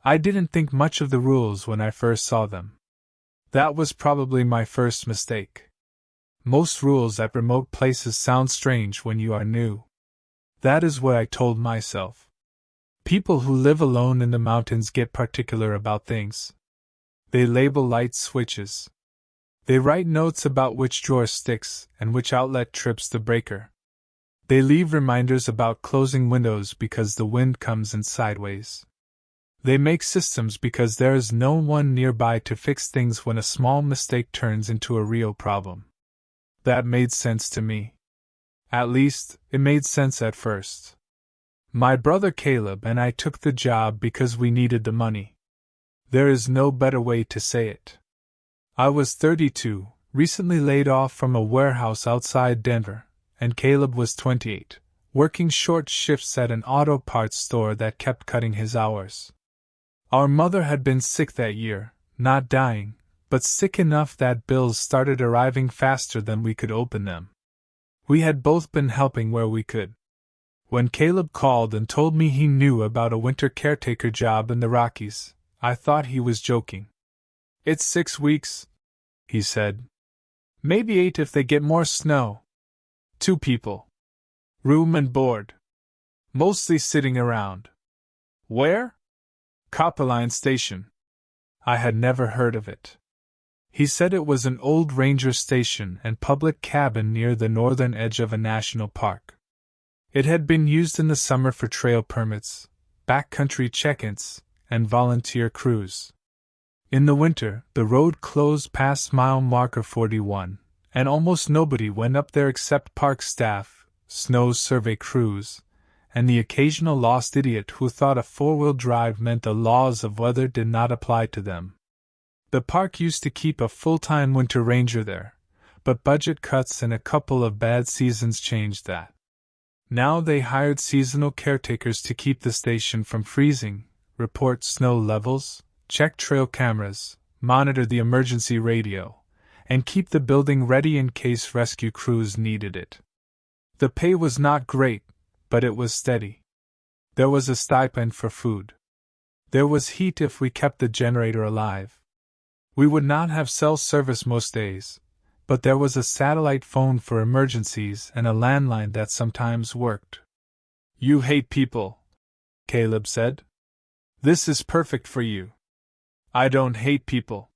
I didn't think much of the rules when I first saw them. That was probably my first mistake. Most rules at remote places sound strange when you are new. That is what I told myself. People who live alone in the mountains get particular about things. They label light switches. They write notes about which drawer sticks and which outlet trips the breaker. They leave reminders about closing windows because the wind comes in sideways. They make systems because there is no one nearby to fix things when a small mistake turns into a real problem. That made sense to me. At least, it made sense at first. My brother Caleb and I took the job because we needed the money. There is no better way to say it. I was 32, recently laid off from a warehouse outside Denver, and Caleb was 28, working short shifts at an auto parts store that kept cutting his hours. Our mother had been sick that year, not dying, but sick enough that bills started arriving faster than we could open them. We had both been helping where we could. When Caleb called and told me he knew about a winter caretaker job in the Rockies, I thought he was joking. "It's 6 weeks," he said. "Maybe 8 if they get more snow. 2 people. Room and board. Mostly sitting around." "Where?" "Copperline Station." I had never heard of it. He said it was an old ranger station and public cabin near the northern edge of a national park. It had been used in the summer for trail permits, backcountry check-ins, and volunteer crews. In the winter, the road closed past mile marker 41, and almost nobody went up there except park staff, snow survey crews, and the occasional lost idiot who thought a four-wheel drive meant the laws of weather did not apply to them. The park used to keep a full-time winter ranger there, but budget cuts and a couple of bad seasons changed that. Now they hired seasonal caretakers to keep the station from freezing, report snow levels, check trail cameras, monitor the emergency radio, and keep the building ready in case rescue crews needed it. The pay was not great, but it was steady. There was a stipend for food. There was heat if we kept the generator alive. We would not have cell service most days, but there was a satellite phone for emergencies and a landline that sometimes worked. "You hate people," Caleb said. "This is perfect for you." "I don't hate people."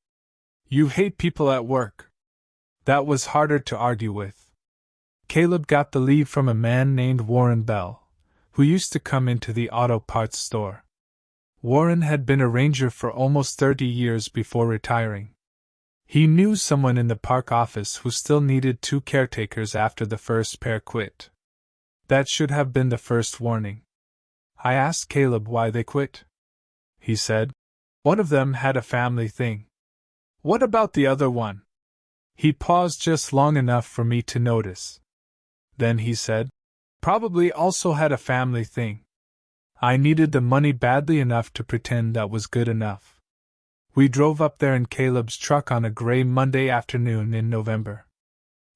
"You hate people at work." That was harder to argue with. Caleb got the lead from a man named Warren Bell, who used to come into the auto parts store. Warren had been a ranger for almost 30 years before retiring. He knew someone in the park office who still needed 2 caretakers after the first pair quit. That should have been the first warning. I asked Caleb why they quit. He said, "One of them had a family thing." "What about the other one?" He paused just long enough for me to notice. Then he said, "Probably also had a family thing." I needed the money badly enough to pretend that was good enough. We drove up there in Caleb's truck on a gray Monday afternoon in November.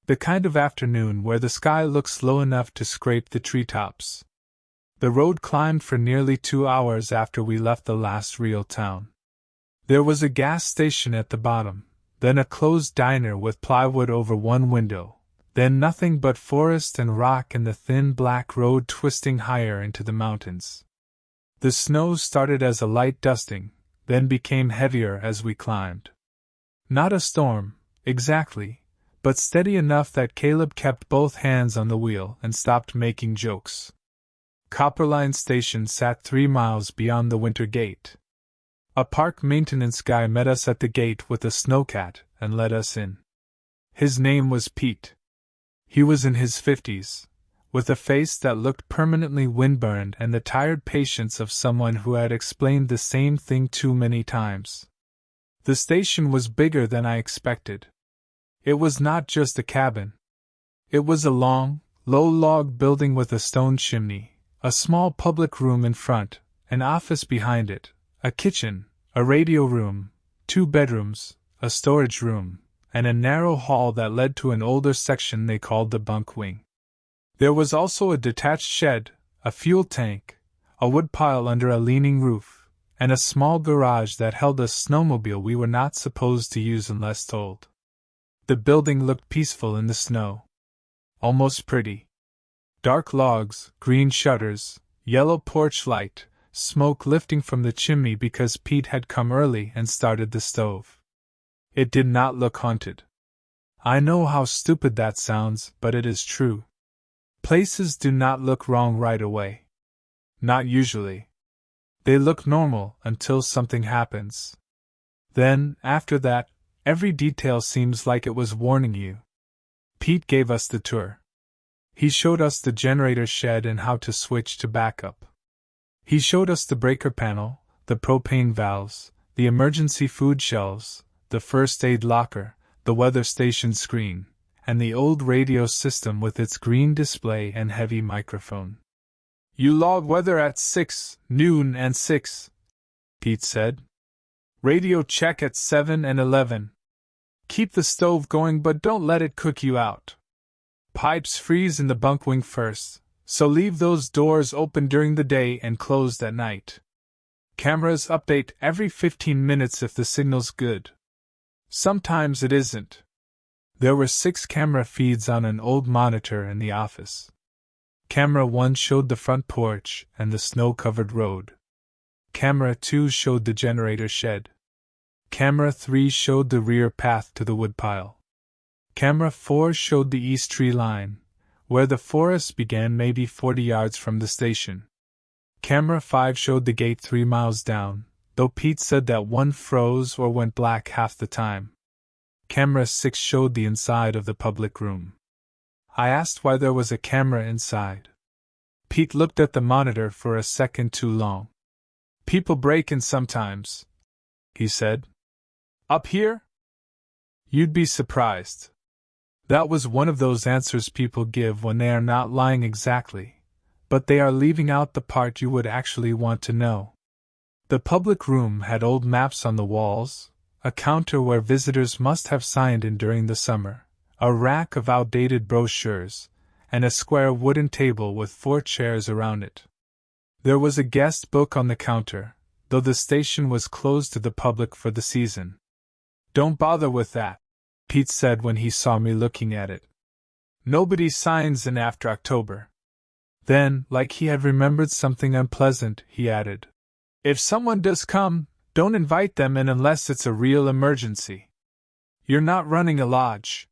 The kind of afternoon where the sky looks low enough to scrape the treetops. The road climbed for nearly 2 hours after we left the last real town. There was a gas station at the bottom, then a closed diner with plywood over one window, then nothing but forest and rock and the thin black road twisting higher into the mountains. The snow started as a light dusting, then became heavier as we climbed. Not a storm, exactly, but steady enough that Caleb kept both hands on the wheel and stopped making jokes. Copperline Station sat 3 miles beyond the winter gate. A park maintenance guy met us at the gate with a snowcat and let us in. His name was Pete. He was in his 50s, with a face that looked permanently windburned and the tired patience of someone who had explained the same thing too many times. The station was bigger than I expected. It was not just a cabin. It was a long, low log building with a stone chimney, a small public room in front, an office behind it, a kitchen, a radio room, 2 bedrooms, a storage room, and a narrow hall that led to an older section they called the bunk wing. There was also a detached shed, a fuel tank, a woodpile under a leaning roof, and a small garage that held a snowmobile we were not supposed to use unless told. The building looked peaceful in the snow. Almost pretty. Dark logs, green shutters, yellow porch light, smoke lifting from the chimney because Pete had come early and started the stove. It did not look haunted. I know how stupid that sounds, but it is true. Places do not look wrong right away. Not usually. They look normal until something happens. Then, after that, every detail seems like it was warning you. Pete gave us the tour. He showed us the generator shed and how to switch to backup. He showed us the breaker panel, the propane valves, the emergency food shelves, the first aid locker, the weather station screen, and the old radio system with its green display and heavy microphone. You log weather at 6, noon and 6, Pete said. Radio check at 7 and 11. Keep the stove going but don't let it cook you out. Pipes freeze in the bunk wing first, so leave those doors open during the day and closed at night. Cameras update every 15 minutes if the signal's good. Sometimes it isn't. There were 6 camera feeds on an old monitor in the office. Camera 1 showed the front porch and the snow-covered road. Camera 2 showed the generator shed. Camera 3 showed the rear path to the woodpile. Camera 4 showed the east tree line, where the forest began maybe 40 yards from the station. Camera 5 showed the gate 3 miles down, though Pete said that one froze or went black half the time. Camera 6 showed the inside of the public room. I asked why there was a camera inside. Pete looked at the monitor for a second too long. People break in sometimes, he said. Up here? You'd be surprised. That was one of those answers people give when they are not lying exactly, but they are leaving out the part you would actually want to know. The public room had old maps on the walls, a counter where visitors must have signed in during the summer, a rack of outdated brochures, and a square wooden table with 4 chairs around it. There was a guest book on the counter, though the station was closed to the public for the season. Don't bother with that, Pete said when he saw me looking at it. Nobody signs in after October. Then, like he had remembered something unpleasant, he added, if someone does come, don't invite them in unless it's a real emergency. You're not running a lodge.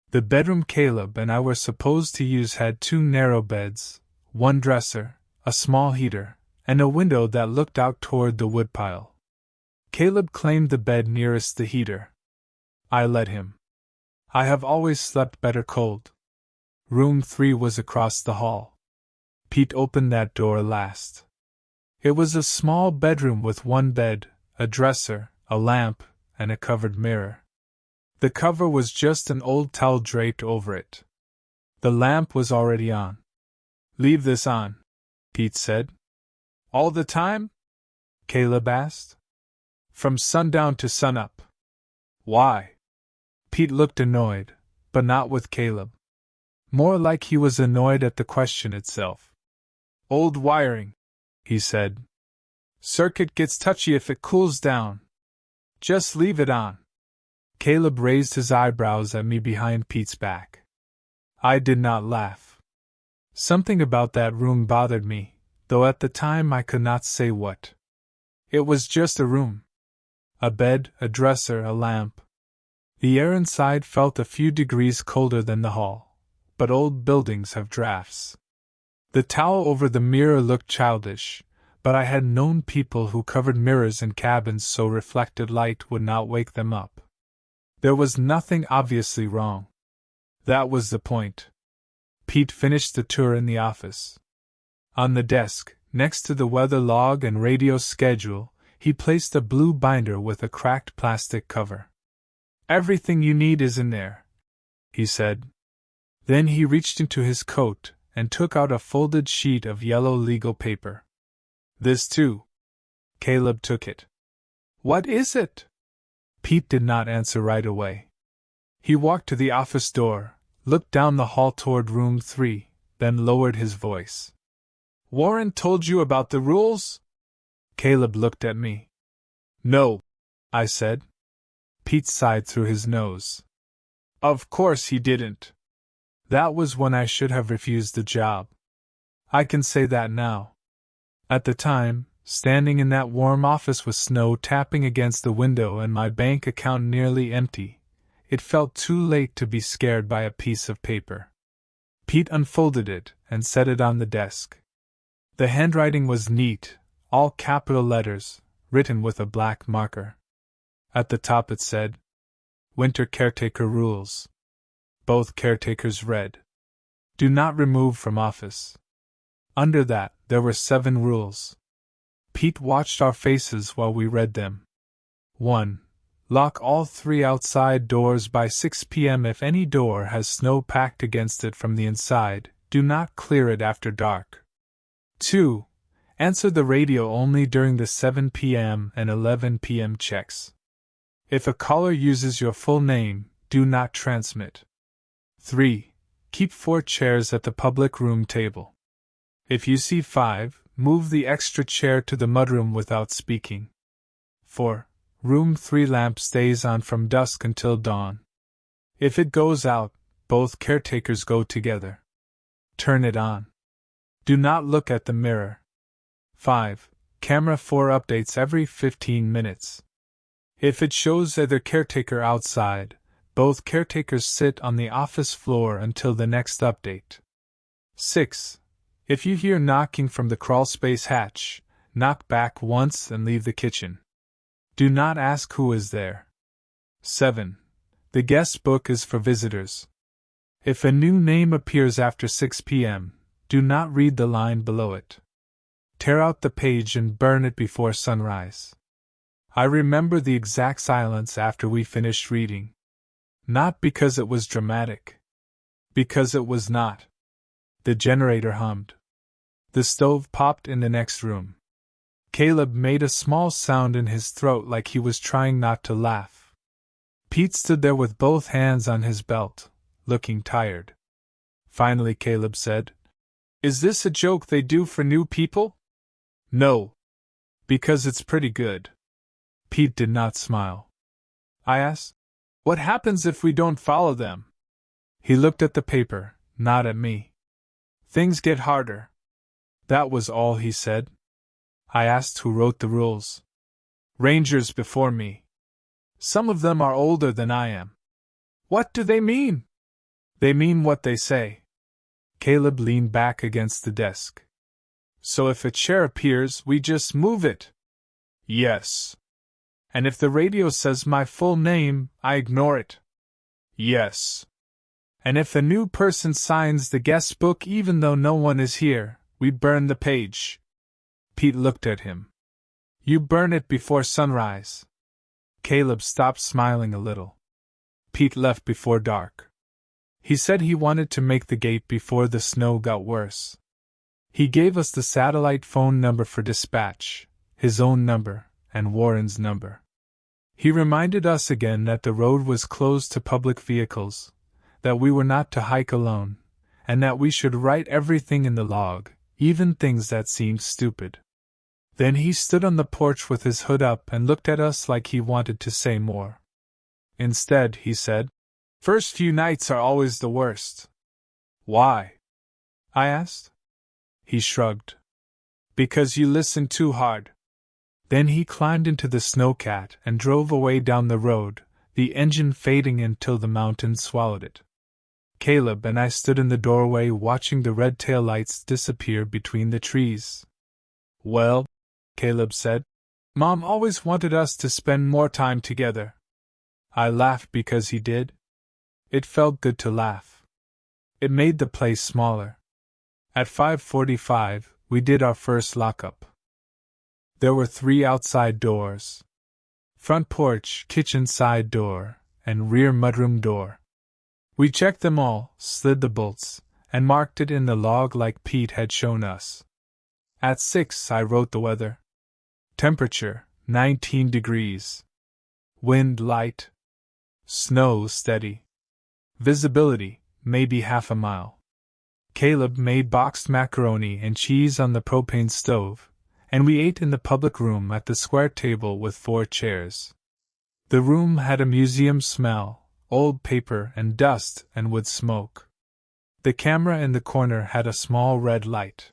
The bedroom Caleb and I were supposed to use had 2 narrow beds, 1 dresser, a small heater, and a window that looked out toward the woodpile. Caleb claimed the bed nearest the heater. I let him. I have always slept better cold. Room 3 was across the hall. Pete opened that door last. It was a small bedroom with 1 bed, a dresser, a lamp, and a covered mirror. The cover was just an old towel draped over it. The lamp was already on. Leave this on, Pete said. All the time? Caleb asked. From sundown to sunup. Why? Pete looked annoyed, but not with Caleb. More like he was annoyed at the question itself. Old wiring, he said. Circuit gets touchy if it cools down. Just leave it on. Caleb raised his eyebrows at me behind Pete's back. I did not laugh. Something about that room bothered me, though at the time I could not say what. It was just a room. A bed, a dresser, a lamp. The air inside felt a few degrees colder than the hall, but old buildings have drafts. The towel over the mirror looked childish, but I had known people who covered mirrors in cabins so reflected light would not wake them up. There was nothing obviously wrong. That was the point. Pete finished the tour in the office. On the desk, next to the weather log and radio schedule, he placed a blue binder with a cracked plastic cover. Everything you need is in there, he said. Then he reached into his coat and took out a folded sheet of yellow legal paper. This too. Caleb took it. What is it? Pete did not answer right away. He walked to the office door, looked down the hall toward room 3, then lowered his voice. Warren told you about the rules? Caleb looked at me. No, I said. Pete sighed through his nose. Of course he didn't. That was when I should have refused the job. I can say that now. At the time, standing in that warm office with snow tapping against the window and my bank account nearly empty, it felt too late to be scared by a piece of paper. Pete unfolded it and set it on the desk. The handwriting was neat, all capital letters, written with a black marker. At the top it said, Winter Caretaker Rules. Both caretakers read, Do not remove from office. Under that, there were 7 rules. Pete watched our faces while we read them. 1. Lock all 3 outside doors by 6 p.m. If any door has snow packed against it from the inside, do not clear it after dark. 2. Answer the radio only during the 7 p.m. and 11 p.m. checks. If a caller uses your full name, do not transmit. 3. Keep 4 chairs at the public room table. If you see 5, move the extra chair to the mudroom without speaking. 4. Room 3 lamp stays on from dusk until dawn. If it goes out, both caretakers go together. Turn it on. Do not look at the mirror. 5. Camera 4 updates every 15 minutes. If it shows either caretaker outside, both caretakers sit on the office floor until the next update. 6. If you hear knocking from the crawlspace hatch, knock back once and leave the kitchen. Do not ask who is there. 7. The guest book is for visitors. If a new name appears after 6 p.m., do not read the line below it. Tear out the page and burn it before sunrise. I remember the exact silence after we finished reading. Not because it was dramatic. Because it was not. The generator hummed. The stove popped in the next room. Caleb made a small sound in his throat like he was trying not to laugh. Pete stood there with both hands on his belt, looking tired. Finally Caleb said, Is this a joke they do for new people? No. Because it's pretty good. Pete did not smile. I asked, What happens if we don't follow them? He looked at the paper, not at me. Things get harder. That was all he said. I asked who wrote the rules. Rangers before me. Some of them are older than I am. What do they mean? They mean what they say. Caleb leaned back against the desk. So if a chair appears, we just move it? Yes. And if the radio says my full name, I ignore it? Yes. And if a new person signs the guest book even though no one is here, we burn the page. Pete looked at him. You burn it before sunrise. Caleb stopped smiling a little. Pete left before dark. He said he wanted to make the gate before the snow got worse. He gave us the satellite phone number for dispatch, his own number, and Warren's number. He reminded us again that the road was closed to public vehicles, that we were not to hike alone, and that we should write everything in the log, even things that seemed stupid. Then he stood on the porch with his hood up and looked at us like he wanted to say more. Instead, he said, First few nights are always the worst. Why? I asked. He shrugged. Because you listen too hard. Then he climbed into the snowcat and drove away down the road, the engine fading until the mountains swallowed it. Caleb and I stood in the doorway watching the red taillights disappear between the trees. Well, Caleb said, Mom always wanted us to spend more time together. I laughed because he did. It felt good to laugh. It made the place smaller. At 5:45, we did our first lockup. There were 3 outside doors. Front porch, kitchen side door, and rear mudroom door. We checked them all, slid the bolts, and marked it in the log like Pete had shown us. At 6 I wrote the weather. Temperature, 19 degrees. Wind light. Snow steady. Visibility, maybe half a mile. Caleb made boxed macaroni and cheese on the propane stove, and we ate in the public room at the square table with 4 chairs. The room had a museum smell, old paper and dust and wood smoke. The camera in the corner had a small red light.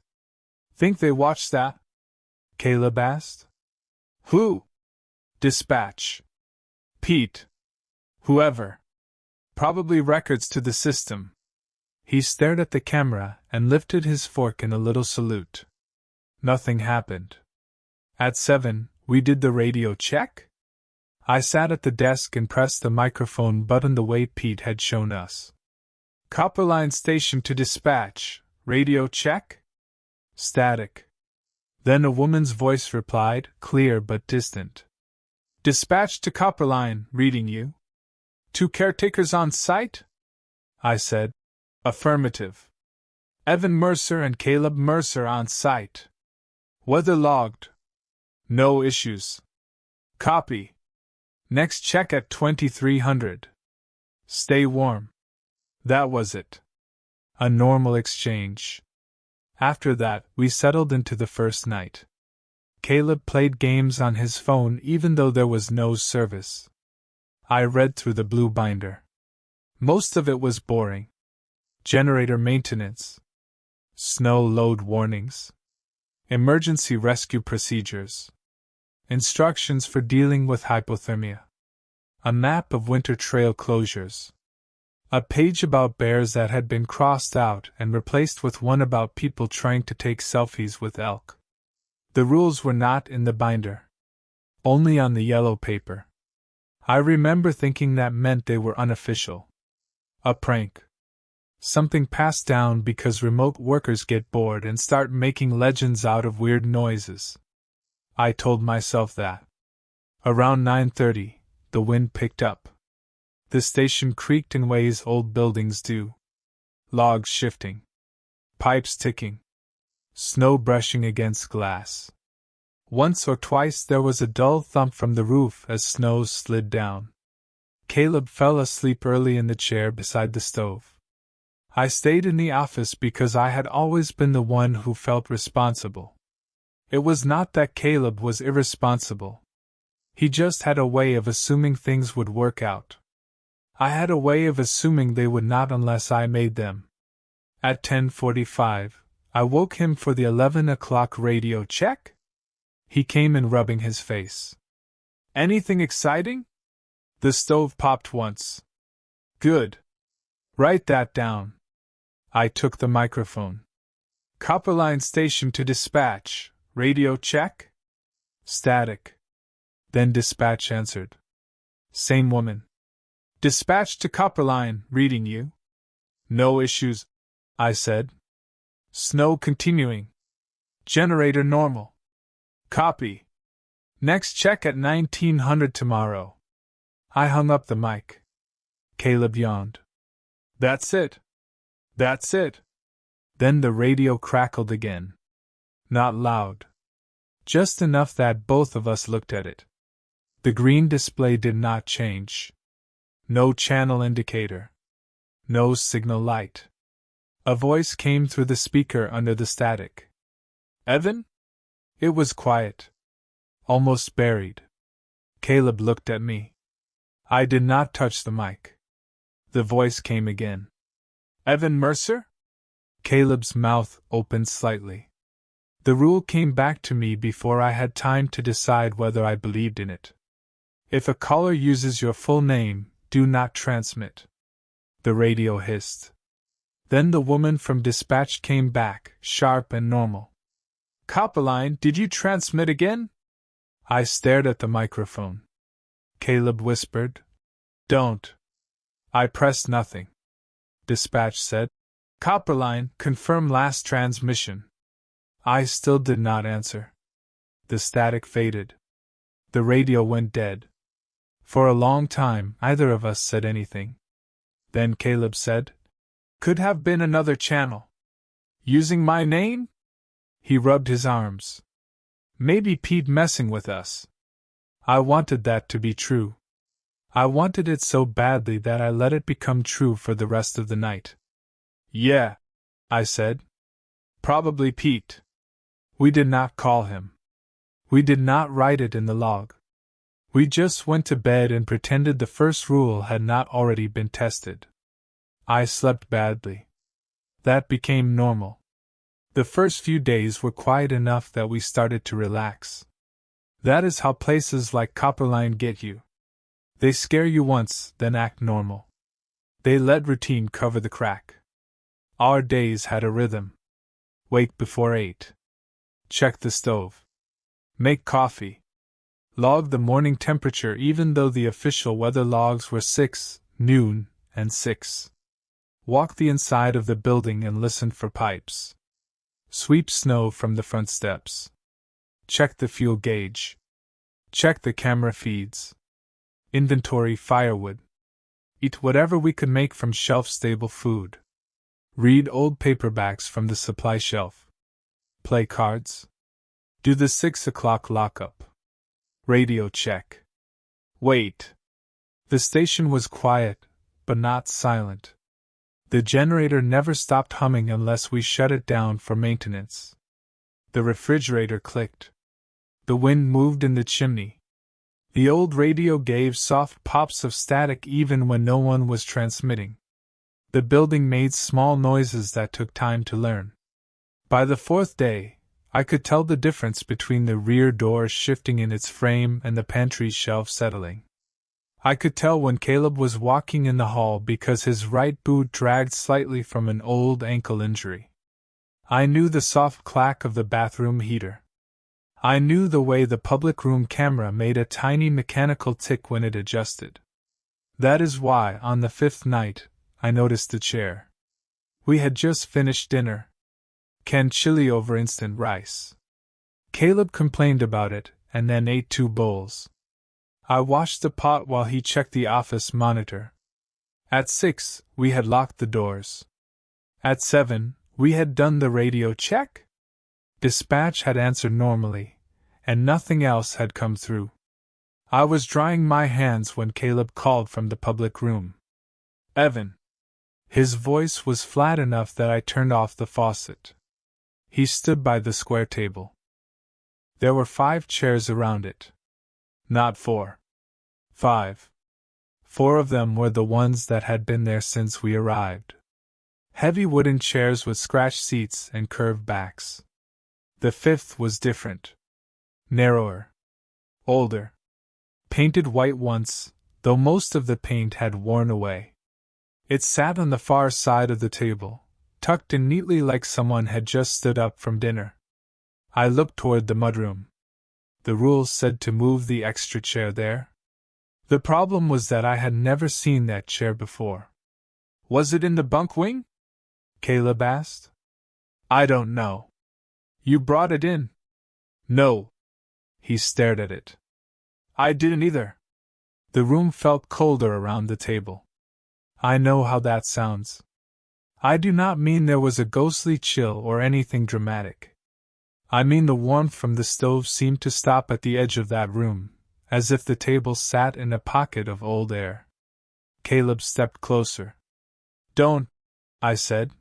"Think they watched that?" Caleb asked. "Who?" "Dispatch." "Pete." "Whoever." "Probably records to the system." He stared at the camera and lifted his fork in a little salute. Nothing happened. At 7, we did the radio check? I sat at the desk and pressed the microphone button the way Pete had shown us. "Copperline station to dispatch, radio check?" Static. Then a woman's voice replied, clear but distant. "Dispatch to Copperline, reading you." "Two caretakers on site?" I said. "Affirmative." "Evan Mercer and Caleb Mercer on site." "Weather logged." "No issues." "Copy." "Next check at 2300. Stay warm." That was it. A normal exchange. After that, we settled into the first night. Caleb played games on his phone even though there was no service. I read through the blue binder. Most of it was boring. Generator maintenance. Snow load warnings. Emergency rescue procedures. Instructions for dealing with hypothermia. A map of winter trail closures. A page about bears that had been crossed out and replaced with one about people trying to take selfies with elk. The rules were not in the binder. Only on the yellow paper. I remember thinking that meant they were unofficial. A prank. Something passed down because remote workers get bored and start making legends out of weird noises. I told myself that. Around 9:30, the wind picked up. The station creaked in ways old buildings do. Logs shifting. Pipes ticking. Snow brushing against glass. Once or twice there was a dull thump from the roof as snow slid down. Caleb fell asleep early in the chair beside the stove. I stayed in the office because I had always been the one who felt responsible. It was not that Caleb was irresponsible. He just had a way of assuming things would work out. I had a way of assuming they would not unless I made them. At 10:45, I woke him for the 11 o'clock radio check. He came in rubbing his face. "Anything exciting?" "The stove popped once." "Good. Write that down." I took the microphone. "Copperline station to dispatch, radio check?" Static. Then dispatch answered. "Same woman." "Dispatch to Copperline, reading you." "No issues," I said. "Snow continuing. Generator normal." "Copy. Next check at 1900 tomorrow." I hung up the mic. Caleb yawned. "That's it. That's it." Then the radio crackled again. Not loud. Just enough that both of us looked at it. The green display did not change. No channel indicator. No signal light. A voice came through the speaker under the static. "Evan?" It was quiet. Almost buried. Caleb looked at me. I did not touch the mic. The voice came again. "Evan Mercer?" Caleb's mouth opened slightly. The rule came back to me before I had time to decide whether I believed in it. If a caller uses your full name, do not transmit. The radio hissed. Then the woman from dispatch came back, sharp and normal. "Copperline, did you transmit again?" I stared at the microphone. Caleb whispered, "Don't." I pressed nothing. Dispatch said, "Copperline, confirm last transmission." I still did not answer. The static faded. The radio went dead. For a long time, neither of us said anything. Then Caleb said, "Could have been another channel." "Using my name?" He rubbed his arms. "Maybe Pete messing with us." I wanted that to be true. I wanted it so badly that I let it become true for the rest of the night. "Yeah," I said. "Probably Pete." We did not call him. We did not write it in the log. We just went to bed and pretended the first rule had not already been tested. I slept badly. That became normal. The first few days were quiet enough that we started to relax. That is how places like Copperline get you. They scare you once, then act normal. They let routine cover the crack. Our days had a rhythm. Wake before 8. Check the stove. Make coffee. Log the morning temperature even though the official weather logs were 6, noon, and 6. Walk the inside of the building and listen for pipes. Sweep snow from the front steps. Check the fuel gauge. Check the camera feeds. Inventory firewood. Eat whatever we could make from shelf-stable food. Read old paperbacks from the supply shelf. Play cards. Do the 6 o'clock lockup. Radio check. Wait. The station was quiet, but not silent. The generator never stopped humming unless we shut it down for maintenance. The refrigerator clicked. The wind moved in the chimney. The old radio gave soft pops of static even when no one was transmitting. The building made small noises that took time to learn. By the 4th day, I could tell the difference between the rear door shifting in its frame and the pantry shelf settling. I could tell when Caleb was walking in the hall because his right boot dragged slightly from an old ankle injury. I knew the soft clack of the bathroom heater. I knew the way the public room camera made a tiny mechanical tick when it adjusted. That is why, on the 5th night, I noticed the chair. We had just finished dinner. Canned chili over instant rice. Caleb complained about it, and then ate 2 bowls. I washed the pot while he checked the office monitor. At 6, we had locked the doors. At 7, we had done the radio check. Dispatch had answered normally, and nothing else had come through. I was drying my hands when Caleb called from the public room. Evan. His voice was flat enough that I turned off the faucet. He stood by the square table. There were 5 chairs around it. Not 4. 5. 4 of them were the ones that had been there since we arrived. Heavy wooden chairs with scratched seats and curved backs. The 5th was different. Narrower. Older. Painted white once, though most of the paint had worn away. It sat on the far side of the table, tucked in neatly like someone had just stood up from dinner. I looked toward the mudroom. The rules said to move the extra chair there. The problem was that I had never seen that chair before. Was it in the bunk wing? Caleb asked. I don't know. You brought it in? No. He stared at it. I didn't either. The room felt colder around the table. I know how that sounds. I do not mean there was a ghostly chill or anything dramatic. I mean the warmth from the stove seemed to stop at the edge of that room, as if the table sat in a pocket of old air. Caleb stepped closer. Don't, I said.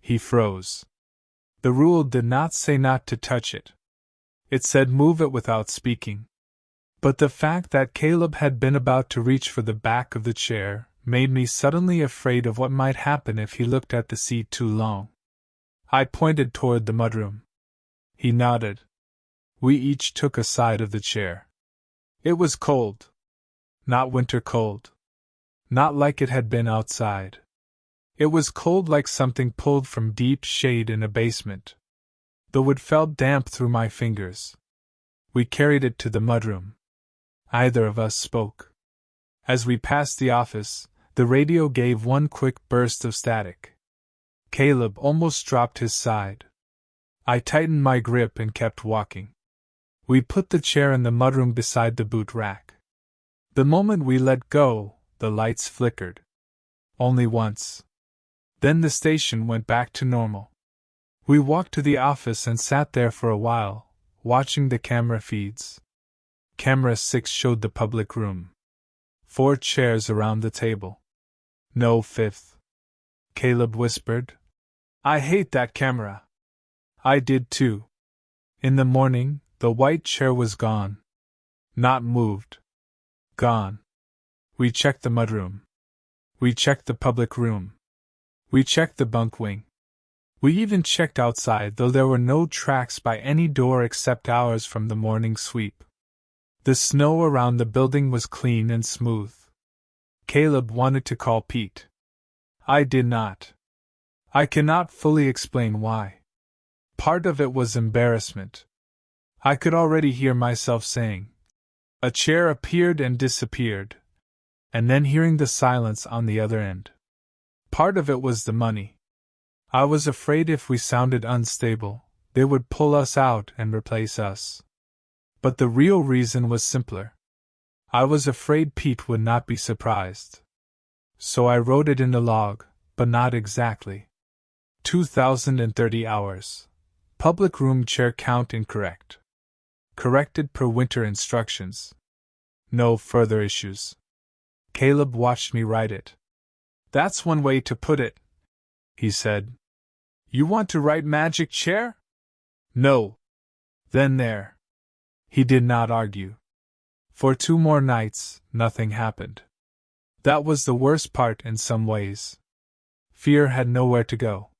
He froze. The rule did not say not to touch it. It said move it without speaking. But the fact that Caleb had been about to reach for the back of the chair made me suddenly afraid of what might happen if he looked at the seat too long. I pointed toward the mudroom. He nodded. We each took a side of the chair. It was cold. Not winter cold. Not like it had been outside. It was cold like something pulled from deep shade in a basement. The wood felt damp through my fingers. We carried it to the mudroom. Either of us spoke. As we passed the office, the radio gave one quick burst of static. Caleb almost dropped his side. I tightened my grip and kept walking. We put the chair in the mudroom beside the boot rack. The moment we let go, the lights flickered. Only once. Then the station went back to normal. We walked to the office and sat there for a while, watching the camera feeds. Camera 6 showed the public room. 4 chairs around the table. No 5th. Caleb whispered. I hate that camera. I did too. In the morning, The white chair was gone. Not moved. Gone. We checked the mudroom. We checked the public room. We checked the bunk wing. We even checked outside, though there were no tracks by any door except ours from the morning sweep. The snow around the building was clean and smooth. Caleb wanted to call Pete. I did not. I cannot fully explain why. Part of it was embarrassment. I could already hear myself saying, "A chair appeared and disappeared," and then hearing the silence on the other end. Part of it was the money. I was afraid if we sounded unstable, they would pull us out and replace us. But the real reason was simpler. I was afraid Pete would not be surprised. So I wrote it in the log, but not exactly. 2030 hours. Public room chair count incorrect. Corrected per winter instructions. No further issues. Caleb watched me write it. That's one way to put it, he said. You want to write magic chair? No. Then there. He did not argue. For 2 more nights, nothing happened. That was the worst part in some ways. Fear had nowhere to go.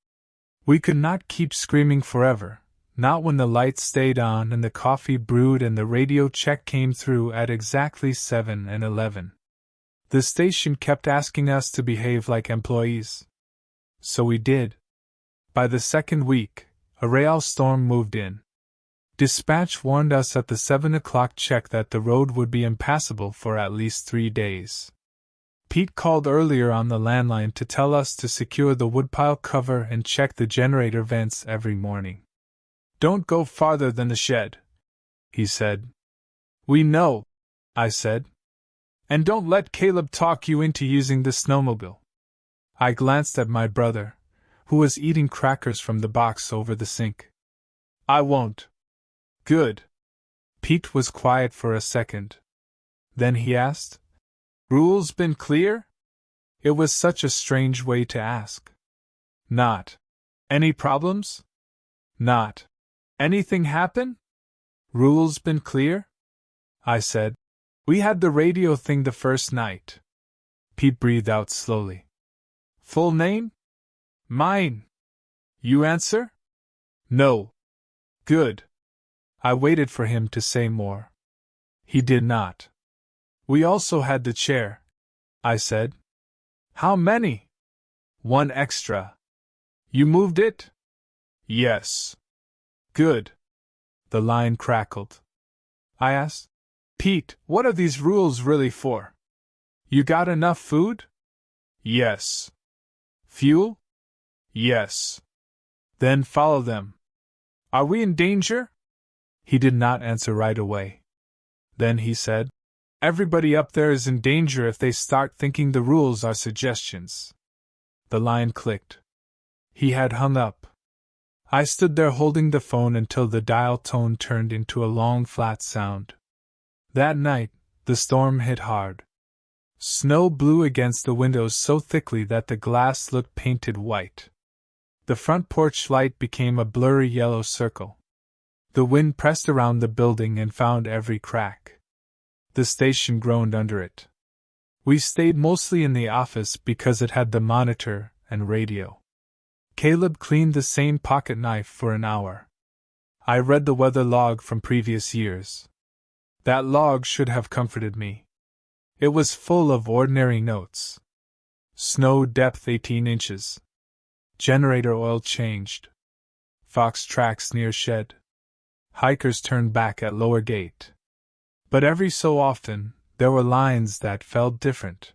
We could not keep screaming forever, not when the lights stayed on and the coffee brewed and the radio check came through at exactly 7 and 11. The station kept asking us to behave like employees. So we did. By the second week, a rail storm moved in. Dispatch warned us at the 7 o'clock check that the road would be impassable for at least 3 days. Pete called earlier on the landline to tell us to secure the woodpile cover and check the generator vents every morning. Don't go farther than the shed, he said. We know, I said. And don't let Caleb talk you into using the snowmobile. I glanced at my brother, who was eating crackers from the box over the sink. I won't. Good. Pete was quiet for a second. Then he asked, Rules been clear? It was such a strange way to ask. Not. Any problems? Not. Anything happen? Rules been clear? I said. We had the radio thing the first night. Pete breathed out slowly. Full name? Mine. You answer? No. Good. I waited for him to say more. He did not. We also had the chair, I said. How many? 1 extra. You moved it? Yes. Good. The line crackled. I asked, Pete, what are these rules really for? You got enough food? Yes. Fuel? Yes. Then follow them. Are we in danger? He did not answer right away. Then he said, Everybody up there is in danger if they start thinking the rules are suggestions. The line clicked. He had hung up. I stood there holding the phone until the dial tone turned into a long flat sound. That night, the storm hit hard. Snow blew against the windows so thickly that the glass looked painted white. The front porch light became a blurry yellow circle. The wind pressed around the building and found every crack. The station groaned under it. We stayed mostly in the office because it had the monitor and radio. Caleb cleaned the same pocket knife for an hour. I read the weather log from previous years. That log should have comforted me. It was full of ordinary notes. Snow depth 18 inches. Generator oil changed. Fox tracks near shed. Hikers turned back at lower gate. But every so often, there were lines that felt different.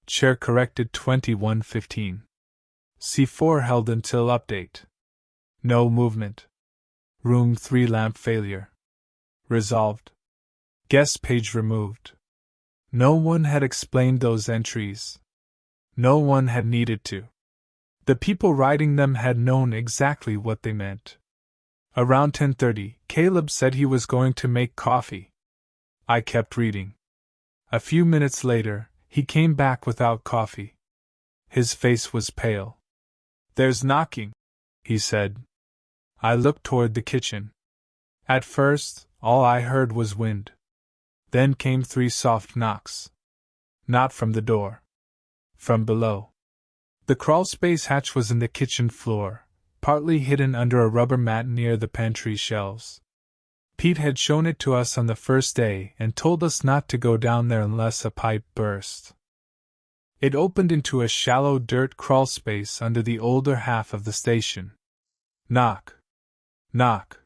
Chair corrected 21:15. C4 held until update. No movement. Room 3 lamp failure. Resolved. Guest page removed. No one had explained those entries. No one had needed to. The people writing them had known exactly what they meant. Around 10:30, Caleb said he was going to make coffee. I kept reading. A few minutes later, he came back without coffee. His face was pale. There's knocking, he said. I looked toward the kitchen. At first, all I heard was wind. Then came 3 soft knocks. Not from the door. From below. The crawlspace hatch was in the kitchen floor, partly hidden under a rubber mat near the pantry shelves. Pete had shown it to us on the first day and told us not to go down there unless a pipe burst. It opened into a shallow dirt crawlspace under the older half of the station. Knock. Knock.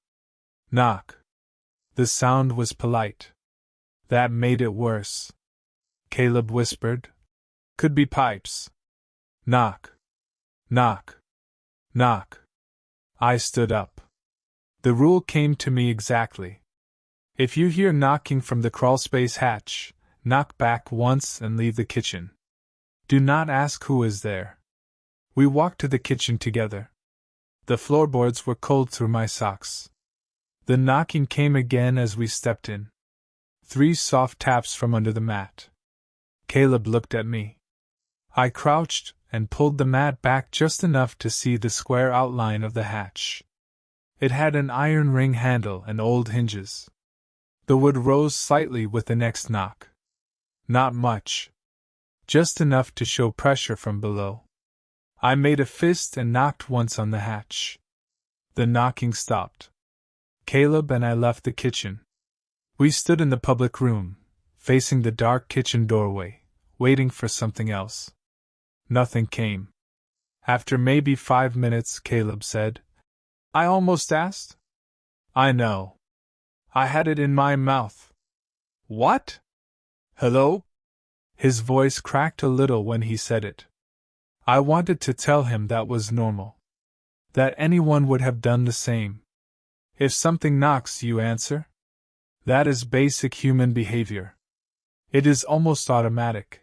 Knock. The sound was polite. That made it worse. Caleb whispered. Could be pipes. Knock. Knock. Knock. I stood up. The rule came to me exactly. If you hear knocking from the crawlspace hatch, knock back once and leave the kitchen. Do not ask who is there. We walked to the kitchen together. The floorboards were cold through my socks. The knocking came again as we stepped in. 3 soft taps from under the mat. Caleb looked at me. I crouched and pulled the mat back just enough to see the square outline of the hatch. It had an iron ring handle and old hinges. The wood rose slightly with the next knock. Not much. Just enough to show pressure from below. I made a fist and knocked once on the hatch. The knocking stopped. Caleb and I left the kitchen. We stood in the public room, facing the dark kitchen doorway, waiting for something else. Nothing came. After maybe 5 minutes, Caleb said, I almost asked? I know. I had it in my mouth. What? Hello? His voice cracked a little when he said it. I wanted to tell him that was normal. That anyone would have done the same. If something knocks, you answer. That is basic human behavior. It is almost automatic.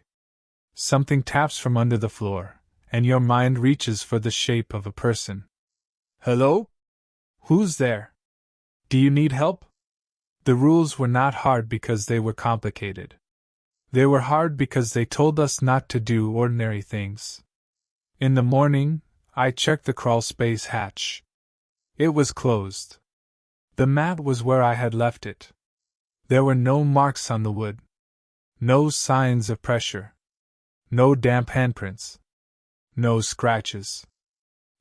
Something taps from under the floor, and your mind reaches for the shape of a person. Hello? Who's there? Do you need help? The rules were not hard because they were complicated. They were hard because they told us not to do ordinary things. In the morning, I checked the crawlspace hatch. It was closed. The mat was where I had left it. There were no marks on the wood. No signs of pressure. No damp handprints. No scratches.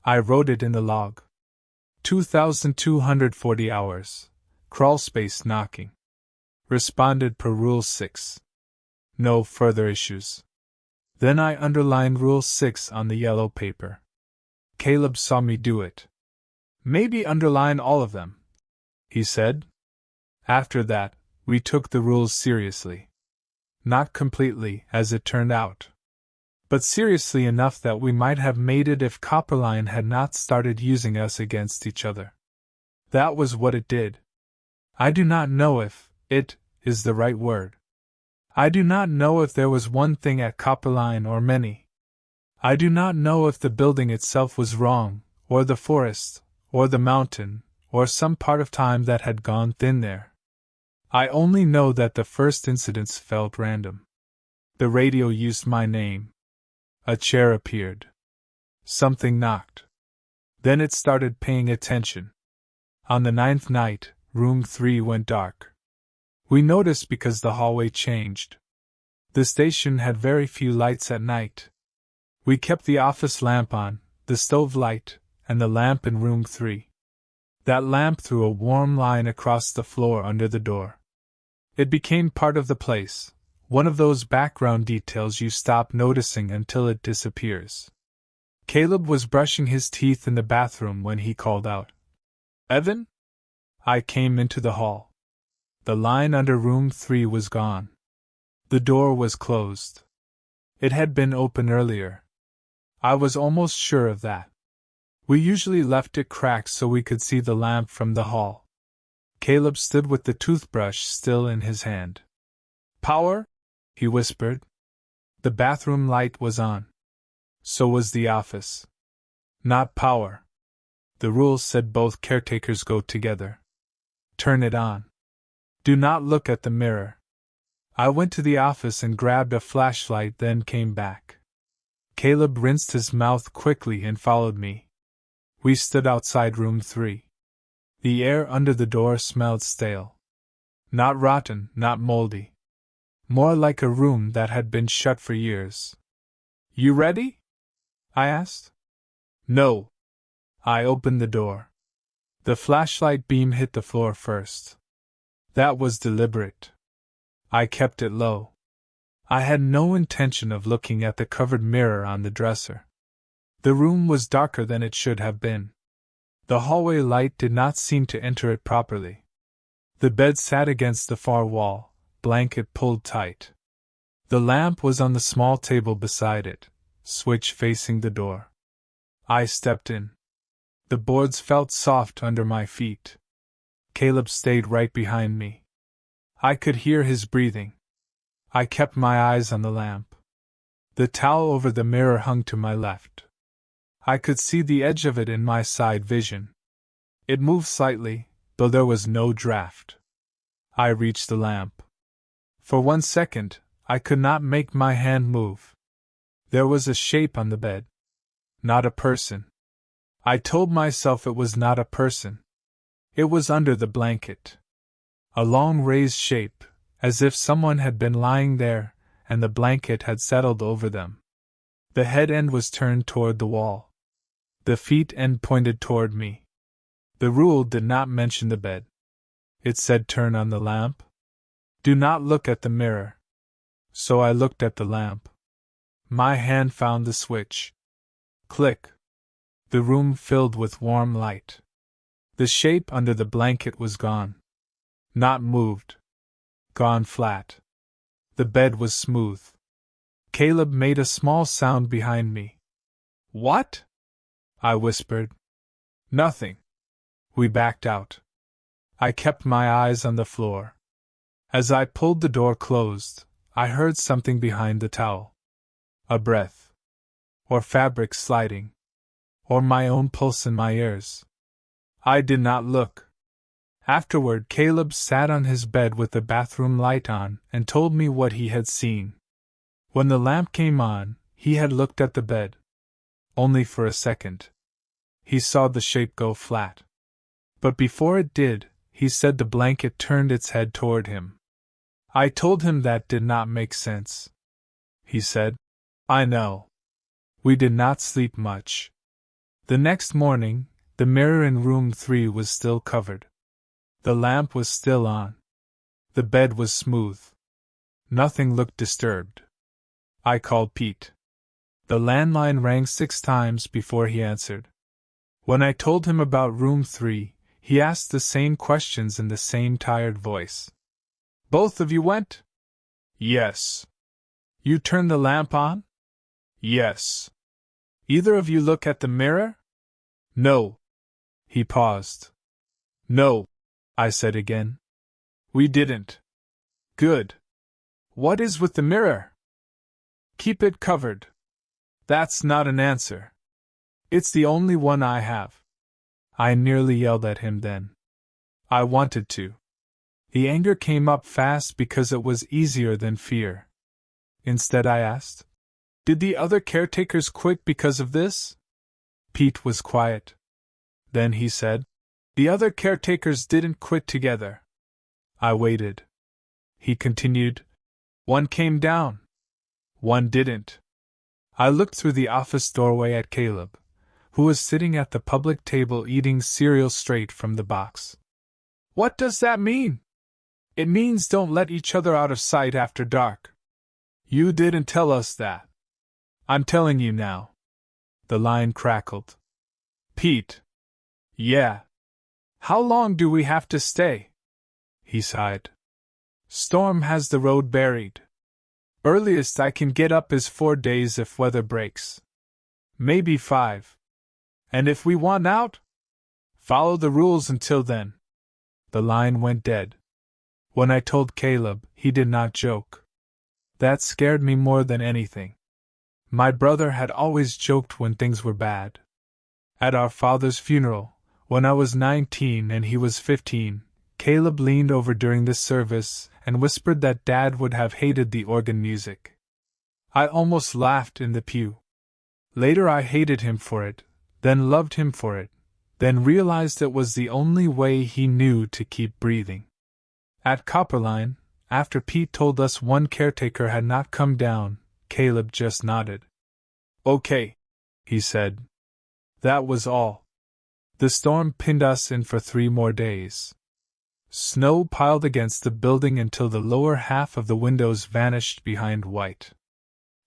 I wrote it in the log. 2,240 hours. Crawlspace knocking. Responded per Rule 6. No further issues. Then I underlined Rule 6 on the yellow paper. Caleb saw me do it. Maybe underline all of them, he said. After that, we took the rules seriously. Not completely, as it turned out. But seriously enough that we might have made it if Copperline had not started using us against each other. That was what it did. I do not know if it is the right word. I do not know if there was one thing at Copperline or many. I do not know if the building itself was wrong, or the forest, or the mountain, or some part of time that had gone thin there. I only know that the first incidents felt random. The radio used my name. A chair appeared. Something knocked. Then it started paying attention. On the 9th night, room 3 went dark. We noticed because the hallway changed. The station had very few lights at night. We kept the office lamp on, the stove light, and the lamp in room 3. That lamp threw a warm line across the floor under the door. It became part of the place, one of those background details you stop noticing until it disappears. Caleb was brushing his teeth in the bathroom when he called out, Evan? I came into the hall. The line under room 3 was gone. The door was closed. It had been open earlier. I was almost sure of that. We usually left it cracked so we could see the lamp from the hall. Caleb stood with the toothbrush still in his hand. Power? He whispered. The bathroom light was on. So was the office. Not power. The rules said both caretakers go together. Turn it on. Do not look at the mirror. I went to the office and grabbed a flashlight, then came back. Caleb rinsed his mouth quickly and followed me. We stood outside room 3. The air under the door smelled stale. Not rotten, not moldy. More like a room that had been shut for years. You ready? I asked. No. I opened the door. The flashlight beam hit the floor first. That was deliberate. I kept it low. I had no intention of looking at the covered mirror on the dresser. The room was darker than it should have been. The hallway light did not seem to enter it properly. The bed sat against the far wall, blanket pulled tight. The lamp was on the small table beside it, switch facing the door. I stepped in. The boards felt soft under my feet. Caleb stayed right behind me. I could hear his breathing. I kept my eyes on the lamp. The towel over the mirror hung to my left. I could see the edge of it in my side vision. It moved slightly, though there was no draft. I reached the lamp. For 1 second, I could not make my hand move. There was a shape on the bed. Not a person. I told myself it was not a person. It was under the blanket. A long raised shape, as if someone had been lying there, and the blanket had settled over them. The head end was turned toward the wall. The feet end pointed toward me. The rule did not mention the bed. It said turn on the lamp. Do not look at the mirror. So I looked at the lamp. My hand found the switch. Click. The room filled with warm light. The shape under the blanket was gone. Not moved. Gone flat. The bed was smooth. Caleb made a small sound behind me. What? I whispered. Nothing. We backed out. I kept my eyes on the floor. As I pulled the door closed, I heard something behind the towel. A breath. Or fabric sliding. Or my own pulse in my ears. I did not look. Afterward, Caleb sat on his bed with the bathroom light on and told me what he had seen. When the lamp came on, he had looked at the bed. Only for a second. He saw the shape go flat. But before it did, he said the blanket turned its head toward him. I told him that did not make sense. He said, I know. We did not sleep much. The next morning, the mirror in room 3 was still covered. The lamp was still on. The bed was smooth. Nothing looked disturbed. I called Pete. The landline rang 6 times before he answered. When I told him about room 3, he asked the same questions in the same tired voice. Both of you went? Yes. You turned the lamp on? Yes. Either of you look at the mirror? No. He paused. No, I said again. We didn't. Good. What is with the mirror? Keep it covered. That's not an answer. It's the only one I have. I nearly yelled at him then. I wanted to. The anger came up fast because it was easier than fear. Instead, I asked, did the other caretakers quit because of this? Pete was quiet. Then he said, the other caretakers didn't quit together. I waited. He continued, one came down. One didn't. I looked through the office doorway at Caleb, who was sitting at the public table eating cereal straight from the box. What does that mean? It means don't let each other out of sight after dark. You didn't tell us that. I'm telling you now. The line crackled. Pete. Yeah. How long do we have to stay? He sighed. Storm has the road buried. Earliest I can get up is 4 days if weather breaks. Maybe 5. And if we want out? Follow the rules until then. The line went dead. When I told Caleb, he did not joke. That scared me more than anything. My brother had always joked when things were bad. At our father's funeral, when I was 19 and he was 15, Caleb leaned over during the service and whispered that Dad would have hated the organ music. I almost laughed in the pew. Later I hated him for it, then loved him for it, then realized it was the only way he knew to keep breathing. At Copperline, after Pete told us one caretaker had not come down, Caleb just nodded. "Okay," he said. That was all. The storm pinned us in for 3 more days. Snow piled against the building until the lower half of the windows vanished behind white.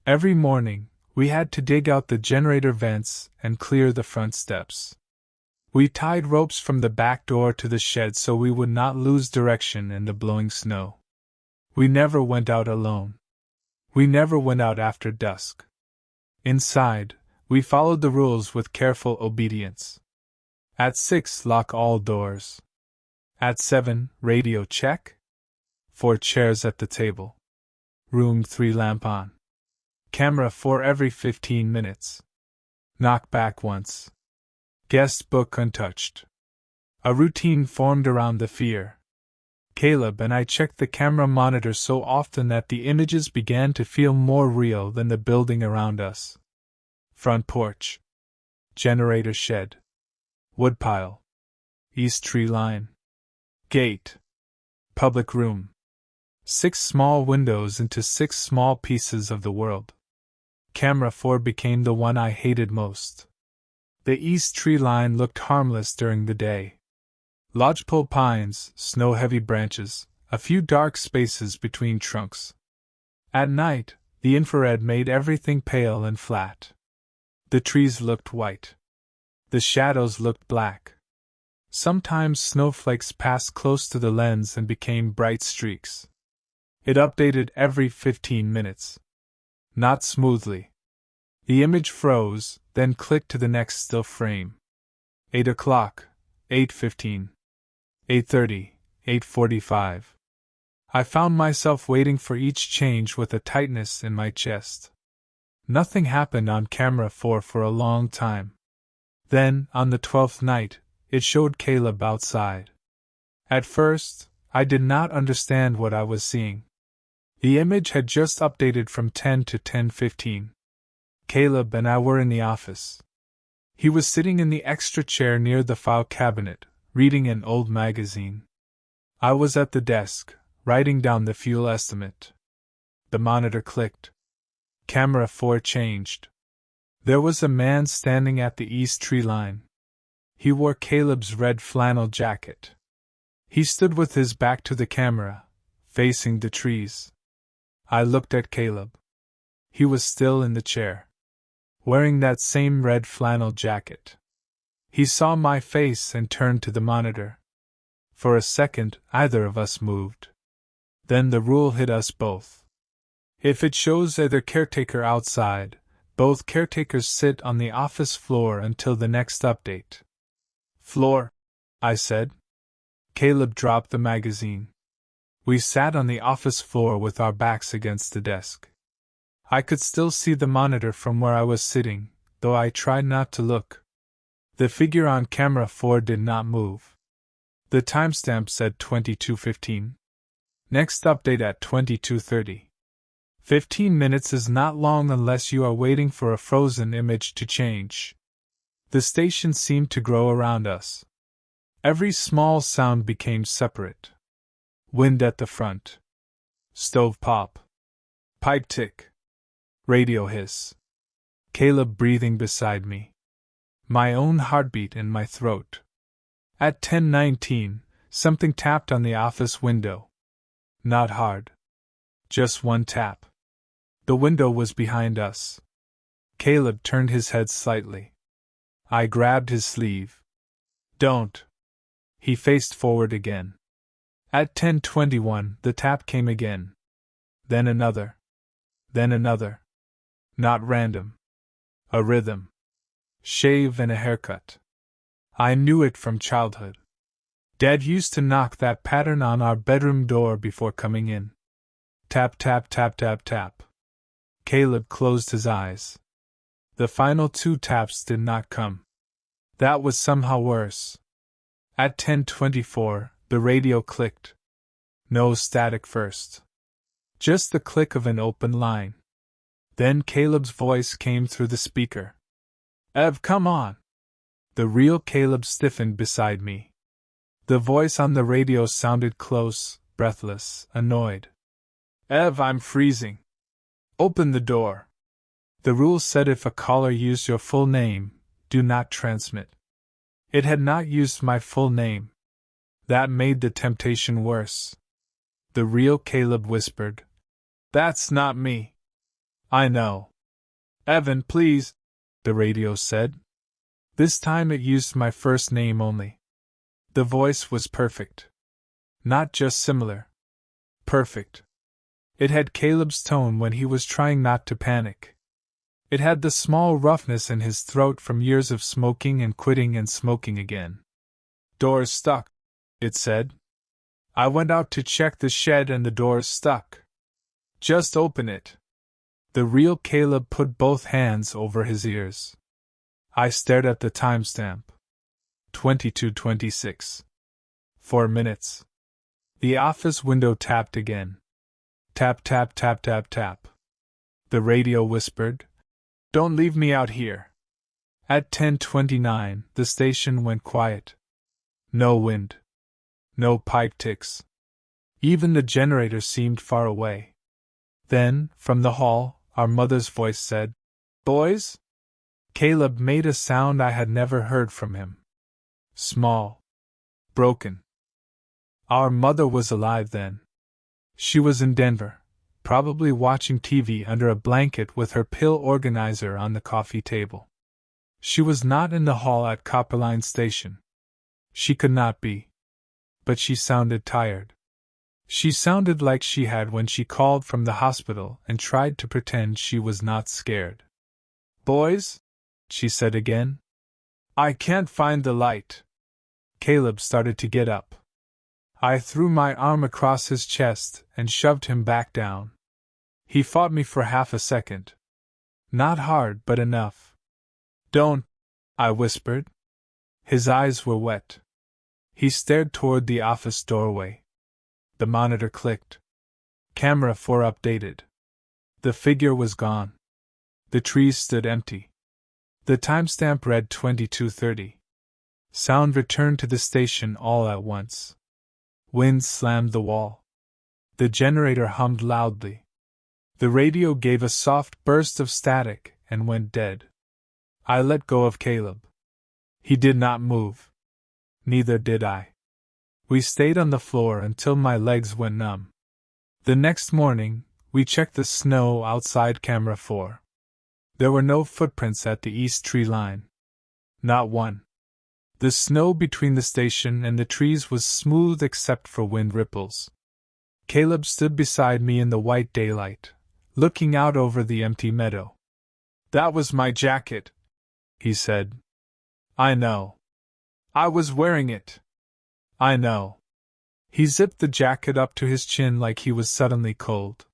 Every morning, we had to dig out the generator vents and clear the front steps. We tied ropes from the back door to the shed so we would not lose direction in the blowing snow. We never went out alone. We never went out after dusk. Inside, we followed the rules with careful obedience. At 6, lock all doors. At 7, radio check. 4 chairs at the table. Room 3 lamp on. Camera 4 every 15 minutes. Knock back once. Guest book untouched. A routine formed around the fear. Caleb and I checked the camera monitor so often that the images began to feel more real than the building around us. Front porch. Generator shed. Woodpile. East tree line. Gate. Public room. 6 small windows into 6 small pieces of the world. Camera 4 became the one I hated most. The east tree line looked harmless during the day. Lodgepole pines, snow-heavy branches, a few dark spaces between trunks. At night, the infrared made everything pale and flat. The trees looked white. The shadows looked black. Sometimes snowflakes passed close to the lens and became bright streaks. It updated every 15 minutes. Not smoothly. The image froze, then clicked to the next still frame. 8 o'clock, 8:15. 8:30, 8:45. I found myself waiting for each change with a tightness in my chest. Nothing happened on camera 4 for a long time. Then, on the 12th night, it showed Caleb outside. At first, I did not understand what I was seeing. The image had just updated from 10 to 10:15. Caleb and I were in the office. He was sitting in the extra chair near the file cabinet, reading an old magazine. I was at the desk, writing down the fuel estimate. The monitor clicked. Camera 4 changed. There was a man standing at the east tree line. He wore Caleb's red flannel jacket. He stood with his back to the camera, facing the trees. I looked at Caleb. He was still in the chair, wearing that same red flannel jacket. He saw my face and turned to the monitor. For a second, either of us moved. Then the rule hit us both. If it shows either caretaker outside, both caretakers sit on the office floor until the next update. "Floor," I said. Caleb dropped the magazine. We sat on the office floor with our backs against the desk. I could still see the monitor from where I was sitting, though I tried not to look. The figure on camera 4 did not move. The timestamp said 22:15. Next update at 22:30. 15 minutes is not long unless you are waiting for a frozen image to change. The station seemed to grow around us. Every small sound became separate. Wind at the front. Stove pop. Pipe tick. Radio hiss. Caleb breathing beside me. My own heartbeat in my throat. At 10:19, something tapped on the office window. Not hard. Just one tap. The window was behind us. Caleb turned his head slightly. I grabbed his sleeve. "Don't." He faced forward again. At 10:21, the tap came again. Then another. Then another. Not random. A rhythm. Shave and a haircut. I knew it from childhood. Dad used to knock that pattern on our bedroom door before coming in. Tap, tap, tap, tap, tap. Caleb closed his eyes. The final 2 taps did not come. That was somehow worse. At 10:24, the radio clicked. No static first. Just the click of an open line. Then Caleb's voice came through the speaker. "Ev, come on." The real Caleb stiffened beside me. The voice on the radio sounded close, breathless, annoyed. "Ev, I'm freezing. Open the door." The rule said if a caller used your full name, do not transmit. It had not used my full name. That made the temptation worse. The real Caleb whispered, "That's not me." "I know." "Evan, please," the radio said. This time it used my first name only. The voice was perfect. Not just similar. Perfect. It had Caleb's tone when he was trying not to panic. It had the small roughness in his throat from years of smoking and quitting and smoking again. "Door's stuck," it said. "I went out to check the shed and the door's stuck. Just open it." The real Caleb put both hands over his ears. I stared at the timestamp. 22:26. 4 minutes. The office window tapped again. Tap, tap, tap, tap, tap. The radio whispered, "Don't leave me out here." At 10:29, the station went quiet. No wind. No pipe ticks. Even the generator seemed far away. Then, from the hall, our mother's voice said, "Boys?" Caleb made a sound I had never heard from him. Small. Broken. Our mother was alive then. She was in Denver, probably watching TV under a blanket with her pill organizer on the coffee table. She was not in the hall at Copperline Station. She could not be. But she sounded tired. She sounded like she had when she called from the hospital and tried to pretend she was not scared. "Boys?" she said again. "I can't find the light." Caleb started to get up. I threw my arm across his chest and shoved him back down. He fought me for half a second. Not hard, but enough. "Don't," I whispered. His eyes were wet. He stared toward the office doorway. The monitor clicked. Camera 4 updated. The figure was gone. The trees stood empty. The timestamp read 22:30. Sound returned to the station all at once. Wind slammed the wall. The generator hummed loudly. The radio gave a soft burst of static and went dead. I let go of Caleb. He did not move. Neither did I. We stayed on the floor until my legs went numb. The next morning, we checked the snow outside camera 4. There were no footprints at the east tree line. Not one. The snow between the station and the trees was smooth except for wind ripples. Caleb stood beside me in the white daylight, looking out over the empty meadow. "That was my jacket," he said. "I know. I was wearing it." "I know." He zipped the jacket up to his chin like he was suddenly cold.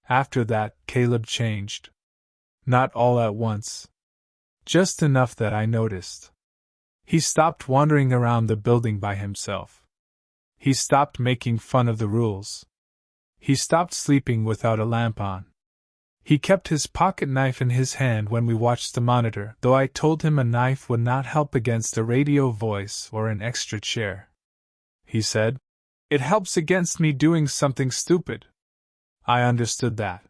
After that, Caleb changed. Not all at once. Just enough that I noticed. He stopped wandering around the building by himself. He stopped making fun of the rules. He stopped sleeping without a lamp on. He kept his pocket knife in his hand when we watched the monitor, though I told him a knife would not help against a radio voice or an extra chair. He said, "It helps against me doing something stupid." I understood that.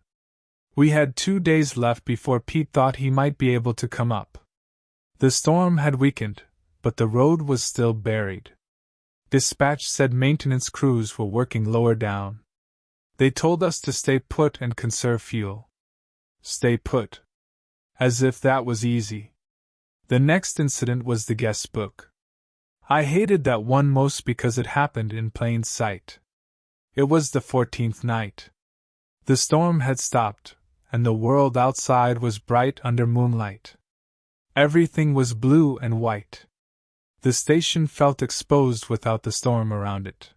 We had 2 days left before Pete thought he might be able to come up. The storm had weakened, but the road was still buried. Dispatch said maintenance crews were working lower down. They told us to stay put and conserve fuel. Stay put. As if that was easy. The next incident was the guest book. I hated that one most because it happened in plain sight. It was the 14th night. The storm had stopped, and the world outside was bright under moonlight. Everything was blue and white. The station felt exposed without the storm around it.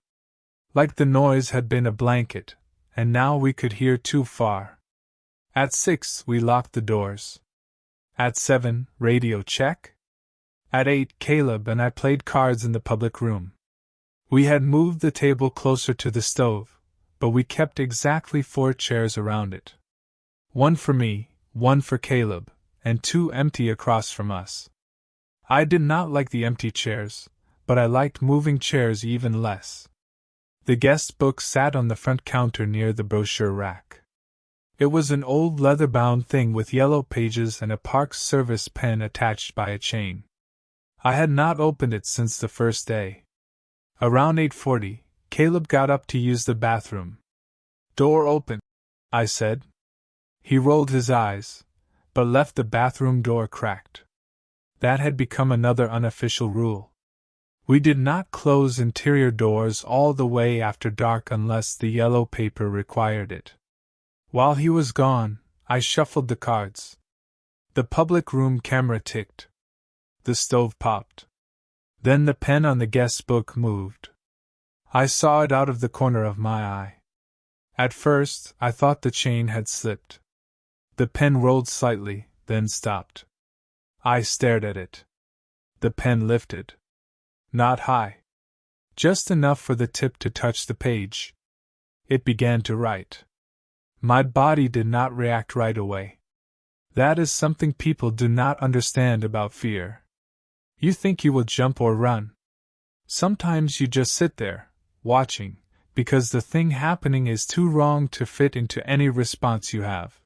Like the noise had been a blanket, and now we could hear too far. At 6, we locked the doors. At 7, radio check. At 8, Caleb and I played cards in the public room. We had moved the table closer to the stove, but we kept exactly 4 chairs around it. 1 for me, 1 for Caleb, and 2 empty across from us. I did not like the empty chairs, but I liked moving chairs even less. The guest book sat on the front counter near the brochure rack. It was an old leather-bound thing with yellow pages and a Park Service pen attached by a chain. I had not opened it since the first day. Around 8:40, Caleb got up to use the bathroom. "Door open," I said. He rolled his eyes, but left the bathroom door cracked. That had become another unofficial rule. We did not close interior doors all the way after dark unless the yellow paper required it. While he was gone, I shuffled the cards. The public room camera ticked. The stove popped. Then the pen on the guest book moved. I saw it out of the corner of my eye. At first, I thought the chain had slipped. The pen rolled slightly, then stopped. I stared at it. The pen lifted. Not high. Just enough for the tip to touch the page. It began to write. My body did not react right away. That is something people do not understand about fear. You think you will jump or run. Sometimes you just sit there, watching, because the thing happening is too wrong to fit into any response you have.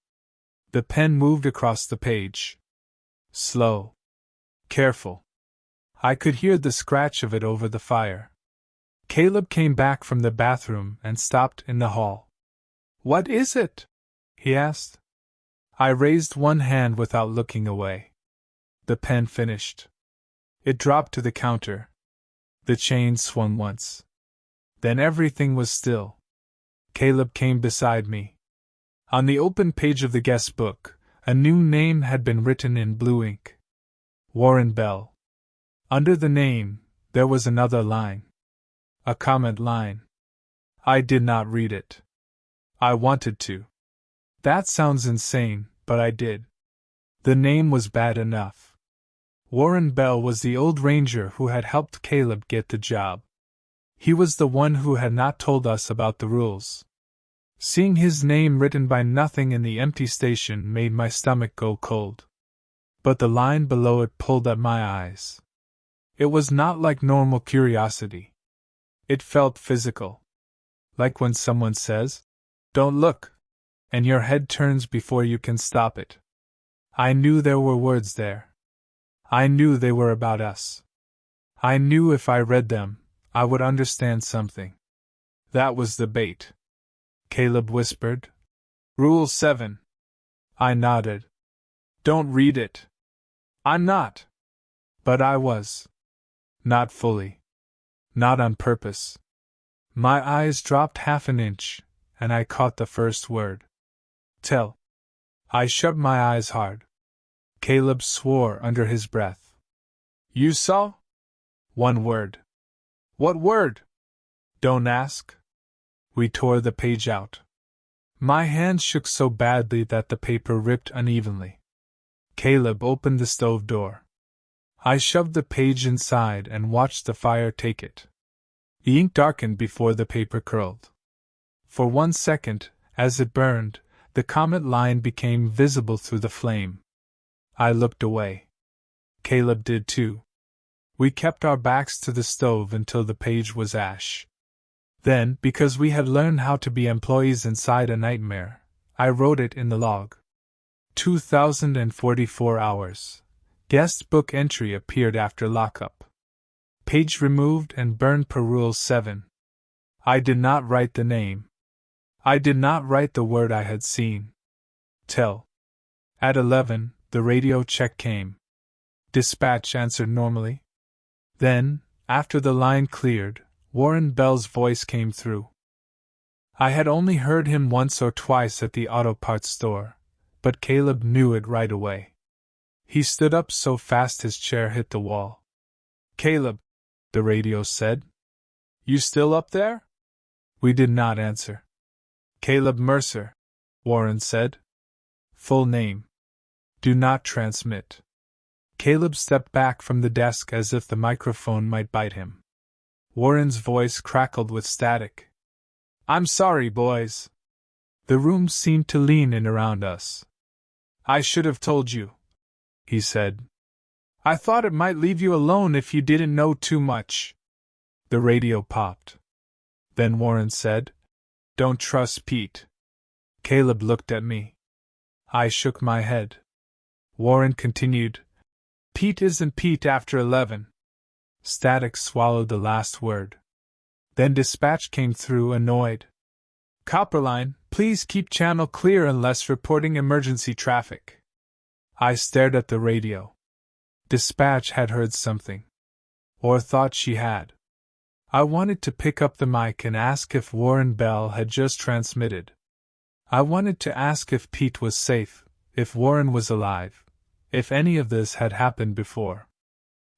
The pen moved across the page. Slow. Careful. I could hear the scratch of it over the fire. Caleb came back from the bathroom and stopped in the hall. "What is it?" he asked. I raised one hand without looking away. The pen finished. It dropped to the counter. The chain swung once. Then everything was still. Caleb came beside me. On the open page of the guest book, a new name had been written in blue ink. Warren Bell. Under the name, there was another line. A comment line. I did not read it. I wanted to. That sounds insane, but I did. The name was bad enough. Warren Bell was the old ranger who had helped Caleb get the job. He was the one who had not told us about the rules. Seeing his name written by nothing in the empty station made my stomach go cold. But the line below it pulled at my eyes. It was not like normal curiosity. It felt physical. Like when someone says, "Don't look," and your head turns before you can stop it. I knew there were words there. I knew they were about us. I knew if I read them, I would understand something. That was the bait. Caleb whispered. "Rule 7. I nodded. "Don't read it." "I'm not." But I was. Not fully. Not on purpose. My eyes dropped half an inch, and I caught the first word. Tell. I shut my eyes hard. Caleb swore under his breath. "You saw?" "One word." "What word?" "Don't ask." We tore the page out. My hand shook so badly that the paper ripped unevenly. Caleb opened the stove door. I shoved the page inside and watched the fire take it. The ink darkened before the paper curled. For 1 second, as it burned, the comment line became visible through the flame. I looked away. Caleb did too. We kept our backs to the stove until the page was ash. Then, because we had learned how to be employees inside a nightmare, I wrote it in the log. 2044 hours. Guest book entry appeared after lockup. Page removed and burned per Rule 7. I did not write the name. I did not write the word I had seen. Tell. At 11, the radio check came. Dispatch answered normally. Then, after the line cleared, Warren Bell's voice came through. I had only heard him once or twice at the auto parts store, but Caleb knew it right away. He stood up so fast his chair hit the wall. "Caleb," the radio said. "You still up there?" We did not answer. "Caleb Mercer," Warren said. Full name. Do not transmit. Caleb stepped back from the desk as if the microphone might bite him. Warren's voice crackled with static. "I'm sorry, boys." The room seemed to lean in around us. "I should have told you," he said. I thought it might leave you alone if you didn't know too much. The radio popped. Then Warren said, "Don't trust Pete." Caleb looked at me. I shook my head. Warren continued, "Pete isn't Pete after 11. Static swallowed the last word. Then dispatch came through, annoyed. "Copperline, please keep channel clear unless reporting emergency traffic." I stared at the radio. Dispatch had heard something. Or thought she had. I wanted to pick up the mic and ask if Warren Bell had just transmitted. I wanted to ask if Pete was safe, if Warren was alive, if any of this had happened before.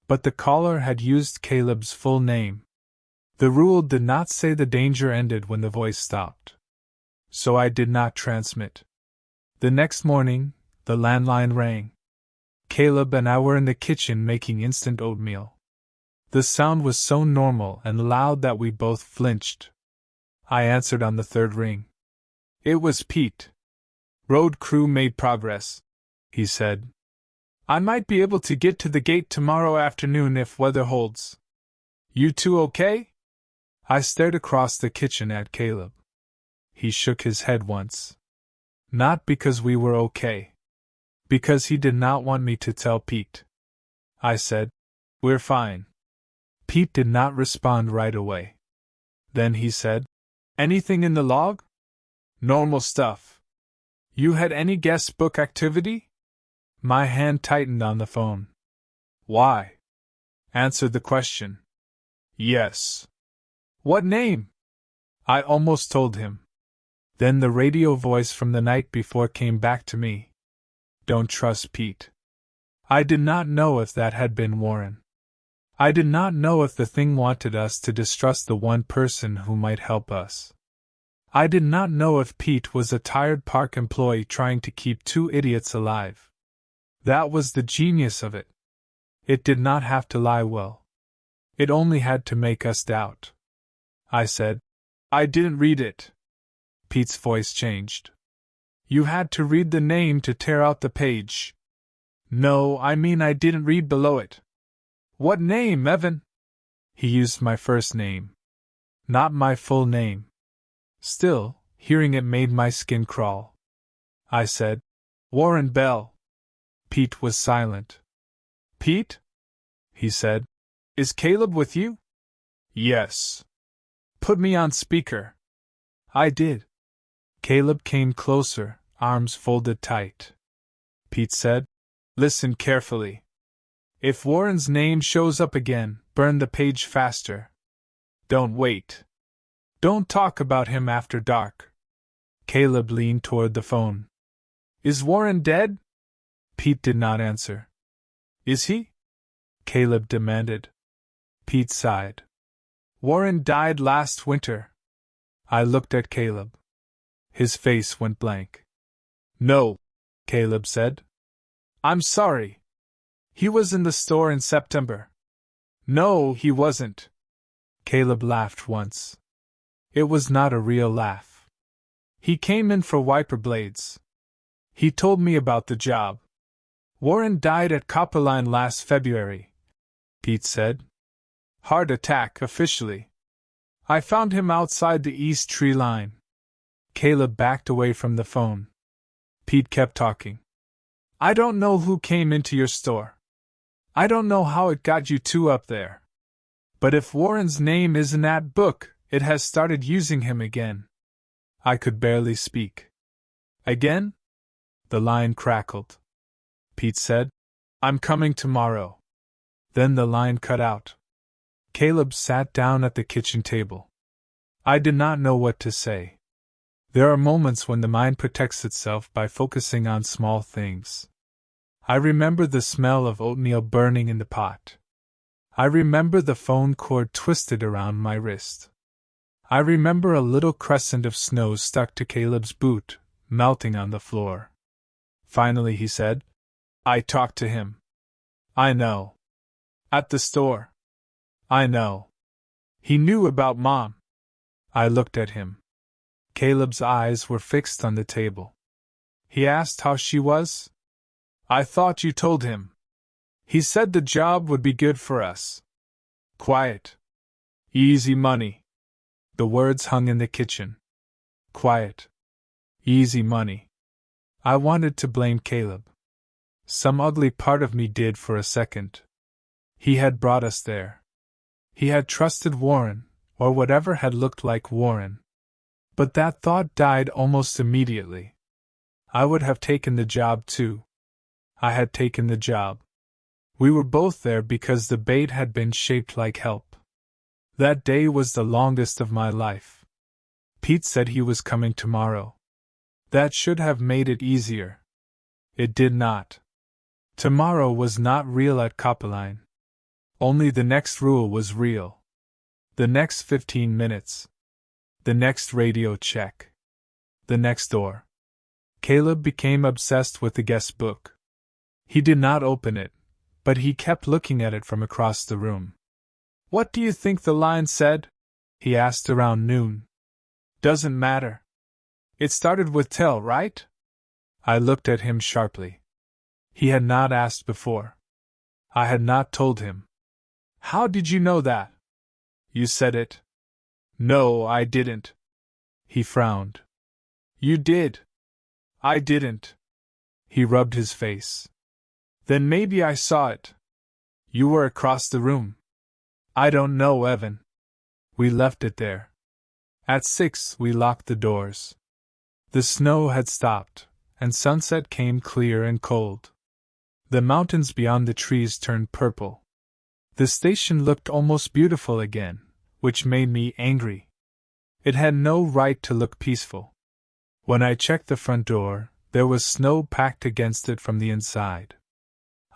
But the caller had used Caleb's full name. The rule did not say the danger ended when the voice stopped. So I did not transmit. The next morning, the landline rang. Caleb and I were in the kitchen making instant oatmeal. The sound was so normal and loud that we both flinched. I answered on the third ring. It was Pete. "Road crew made progress," he said. "I might be able to get to the gate tomorrow afternoon if weather holds. You two okay?" I stared across the kitchen at Caleb. He shook his head once. Not because we were okay. Because he did not want me to tell Pete. I said, "We're fine." Pete did not respond right away. Then he said, "Anything in the log?" "Normal stuff." "You had any guest book activity?" My hand tightened on the phone. "Why?" Answered the question. "Yes." "What name?" I almost told him. Then the radio voice from the night before came back to me. "Don't trust Pete." I did not know if that had been Warren. I did not know if the thing wanted us to distrust the one person who might help us. I did not know if Pete was a tired park employee trying to keep two idiots alive. That was the genius of it. It did not have to lie well. It only had to make us doubt. I said, "I didn't read it." Pete's voice changed. "You had to read the name to tear out the page." "No, I mean I didn't read below it." "What name, Evan?" He used my first name. Not my full name. Still, hearing it made my skin crawl. I said, "Warren Bell." Pete was silent. "Pete?" he said. "Is Caleb with you?" "Yes." "Put me on speaker." I did. Caleb came closer, arms folded tight. Pete said, "Listen carefully. If Warren's name shows up again, burn the page faster. Don't wait. Don't talk about him after dark." Caleb leaned toward the phone. "Is Warren dead?" Pete did not answer. "Is he?" Caleb demanded. Pete sighed. "Warren died last winter." I looked at Caleb. His face went blank. "No," Caleb said. "I'm sorry. He was in the store in September." "No, he wasn't." Caleb laughed once. It was not a real laugh. "He came in for wiper blades. He told me about the job." "Warren died at Copperline last February," Pete said. "Heart attack, officially. I found him outside the east tree line." Caleb backed away from the phone. Pete kept talking. "I don't know who came into your store. I don't know how it got you two up there. But if Warren's name is in that book, it has started using him again." I could barely speak. "Again?" The line crackled. Pete said, "I'm coming tomorrow." Then the line cut out. Caleb sat down at the kitchen table. I did not know what to say. There are moments when the mind protects itself by focusing on small things. I remember the smell of oatmeal burning in the pot. I remember the phone cord twisted around my wrist. I remember a little crescent of snow stuck to Caleb's boot, melting on the floor. Finally he said, "I talked to him." "I know." "At the store." "I know." "He knew about Mom." I looked at him. Caleb's eyes were fixed on the table. "He asked how she was?" "I thought you told him." He said the job would be good for us. Quiet. Easy money. The words hung in the kitchen. Quiet. Easy money. I wanted to blame Caleb. Some ugly part of me did for a second. He had brought us there. He had trusted Warren, or whatever had looked like Warren. But that thought died almost immediately. I would have taken the job too. I had taken the job. We were both there because the bait had been shaped like help. That day was the longest of my life. Pete said he was coming tomorrow. That should have made it easier. It did not. Tomorrow was not real at Coppeline. Only the next rule was real. The next 15 minutes. The next radio check. The next door. Caleb became obsessed with the guest book. He did not open it, but he kept looking at it from across the room. "What do you think the line said?" he asked around noon. "Doesn't matter. It started with tell, right?" I looked at him sharply. He had not asked before. I had not told him. "How did you know that?" "You said it." "No, I didn't." He frowned. "You did." "I didn't." He rubbed his face. "Then maybe I saw it." "You were across the room." "I don't know, Evan." We left it there. At 6 we locked the doors. The snow had stopped, and sunset came clear and cold. The mountains beyond the trees turned purple. The station looked almost beautiful again, which made me angry. It had no right to look peaceful. When I checked the front door, there was snow packed against it from the inside.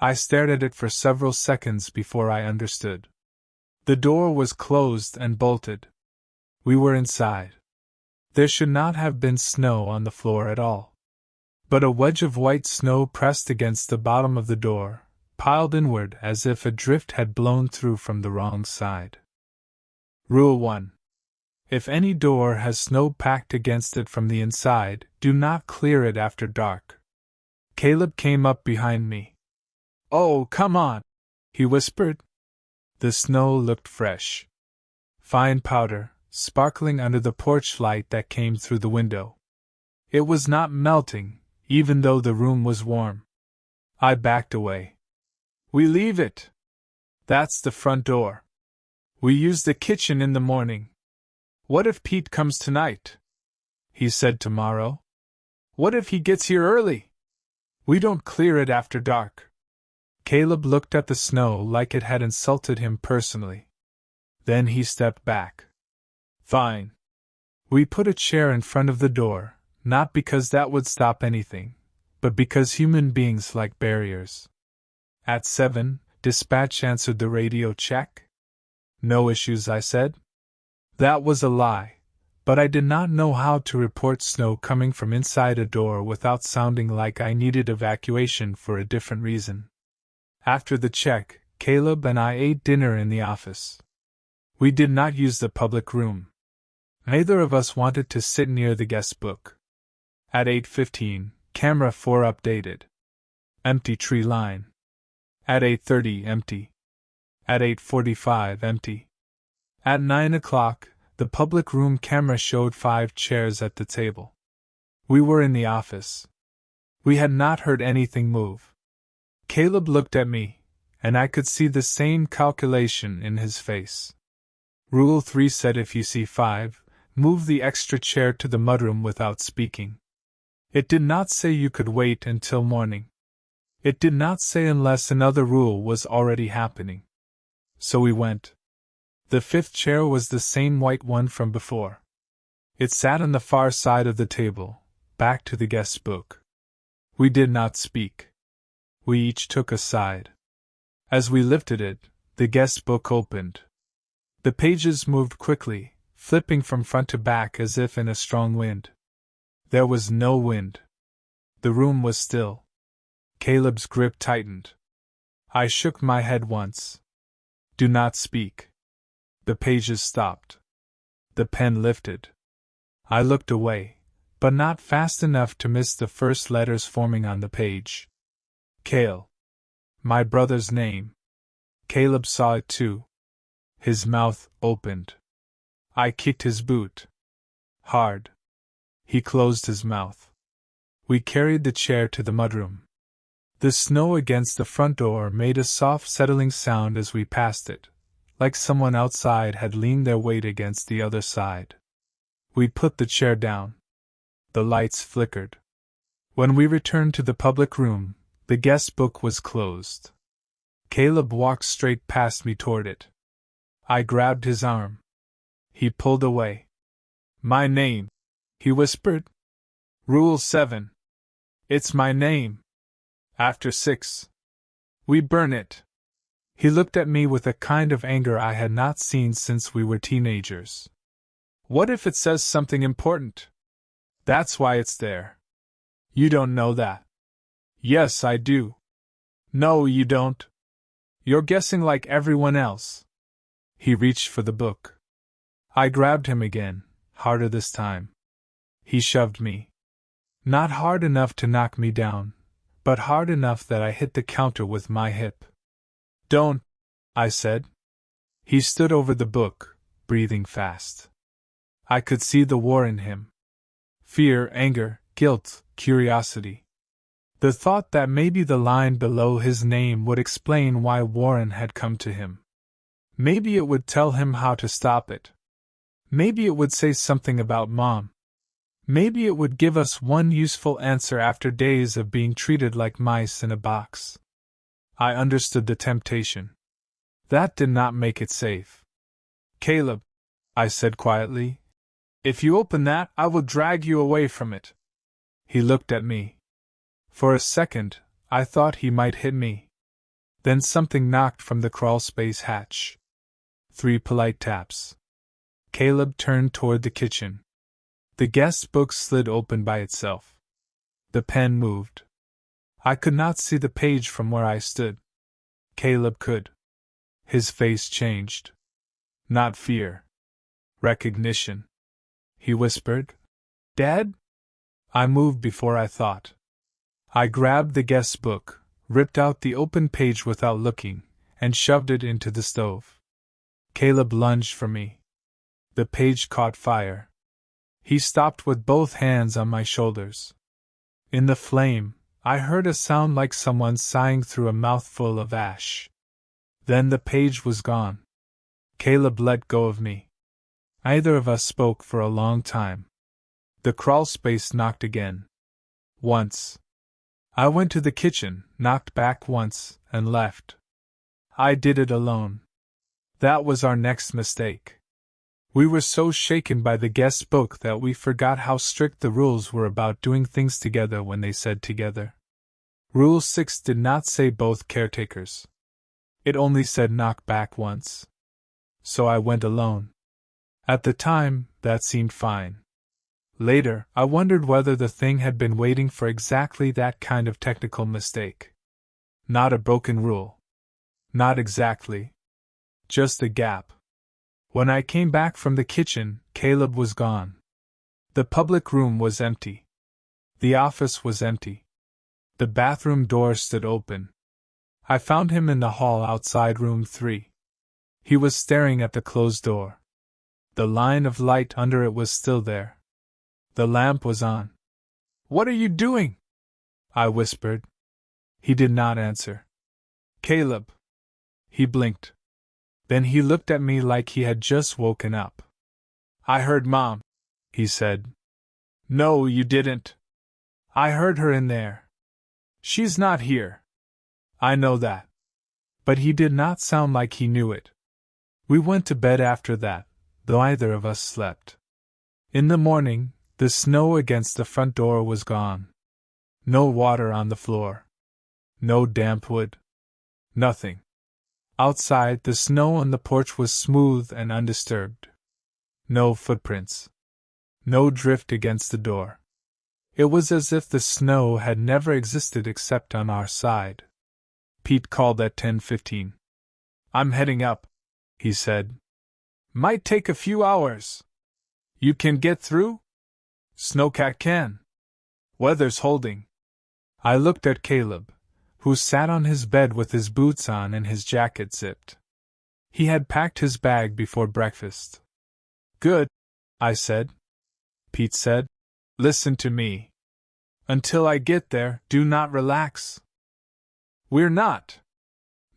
I stared at it for several seconds before I understood. The door was closed and bolted. We were inside. There should not have been snow on the floor at all. But a wedge of white snow pressed against the bottom of the door, piled inward as if a drift had blown through from the wrong side. Rule 1. If any door has snow packed against it from the inside, do not clear it after dark. Caleb came up behind me. "Oh, come on," he whispered. The snow looked fresh. Fine powder, sparkling under the porch light that came through the window. It was not melting, even though the room was warm. I backed away. "We leave it. That's the front door. We use the kitchen in the morning. What if Pete comes tonight?" He said tomorrow. "What if he gets here early?" "We don't clear it after dark." Caleb looked at the snow like it had insulted him personally. Then he stepped back. "Fine." We put a chair in front of the door, not because that would stop anything, but because human beings like barriers. At 7, dispatch answered the radio check. "No issues," I said. That was a lie, but I did not know how to report snow coming from inside a door without sounding like I needed evacuation for a different reason. After the check, Caleb and I ate dinner in the office. We did not use the public room. Neither of us wanted to sit near the guest book. At 8:15, camera 4 updated. Empty tree line. At 8:30, empty. At 8:45, empty. At 9 o'clock, the public room camera showed 5 chairs at the table. We were in the office. We had not heard anything move. Caleb looked at me, and I could see the same calculation in his face. Rule 3 said if you see 5, move the extra chair to the mudroom without speaking. It did not say you could wait until morning. It did not say unless another rule was already happening. So we went. The 5th chair was the same white one from before. It sat on the far side of the table, back to the guest book. We did not speak. We each took a side. As we lifted it, the guest book opened. The pages moved quickly, flipping from front to back as if in a strong wind. There was no wind. The room was still. Caleb's grip tightened. I shook my head once. "Do not speak." The pages stopped. The pen lifted. I looked away, but not fast enough to miss the first letters forming on the page. Kale. My brother's name. Caleb saw it too. His mouth opened. I kicked his boot. Hard. He closed his mouth. We carried the chair to the mudroom. The snow against the front door made a soft settling sound as we passed it, like someone outside had leaned their weight against the other side. We put the chair down. The lights flickered. When we returned to the public room, the guest book was closed. Caleb walked straight past me toward it. I grabbed his arm. He pulled away. My name, he whispered. Rule 7. It's my name. After 6. We burn it. He looked at me with a kind of anger I had not seen since we were teenagers. What if it says something important? That's why it's there. You don't know that. Yes, I do. No, you don't. You're guessing like everyone else. He reached for the book. I grabbed him again, harder this time. He shoved me. Not hard enough to knock me down, but hard enough that I hit the counter with my hip. Don't, I said. He stood over the book, breathing fast. I could see the war in him. Fear, anger, guilt, curiosity. The thought that maybe the line below his name would explain why Warren had come to him. Maybe it would tell him how to stop it. Maybe it would say something about Mom. Maybe it would give us one useful answer after days of being treated like mice in a box. I understood the temptation. That did not make it safe. Caleb, I said quietly, if you open that, I will drag you away from it. He looked at me. For a second, I thought he might hit me. Then something knocked from the crawlspace hatch. 3 polite taps. Caleb turned toward the kitchen. The guest book slid open by itself. The pen moved. I could not see the page from where I stood. Caleb could. His face changed. Not fear. Recognition. He whispered, Dad? I moved before I thought. I grabbed the guest book, ripped out the open page without looking, and shoved it into the stove. Caleb lunged for me. The page caught fire. He stopped with both hands on my shoulders. In the flame, I heard a sound like someone sighing through a mouthful of ash. Then the page was gone. Caleb let go of me. Neither of us spoke for a long time. The crawlspace knocked again. Once. I went to the kitchen, knocked back once, and left. I did it alone. That was our next mistake. We were so shaken by the guest book that we forgot how strict the rules were about doing things together when they said together. Rule 6 did not say both caretakers. It only said knock back once. So I went alone. At the time, that seemed fine. Later, I wondered whether the thing had been waiting for exactly that kind of technical mistake. Not a broken rule. Not exactly. Just a gap. When I came back from the kitchen, Caleb was gone. The public room was empty. The office was empty. The bathroom door stood open. I found him in the hall outside room 3. He was staring at the closed door. The line of light under it was still there. The lamp was on. What are you doing? I whispered. He did not answer. Caleb. He blinked. Then he looked at me like he had just woken up. I heard Mom, he said. No, you didn't. I heard her in there. She's not here. I know that. But he did not sound like he knew it. We went to bed after that, though neither of us slept. In the morning, the snow against the front door was gone. No water on the floor. No damp wood. Nothing. Outside, the snow on the porch was smooth and undisturbed. No footprints. No drift against the door. It was as if the snow had never existed except on our side. Pete called at 10:15. I'm heading up, he said. Might take a few hours. You can get through? Snowcat can. Weather's holding. I looked at Caleb, who sat on his bed with his boots on and his jacket zipped. He had packed his bag before breakfast. Good, I said. Pete said. Listen to me. Until I get there, do not relax. We're not.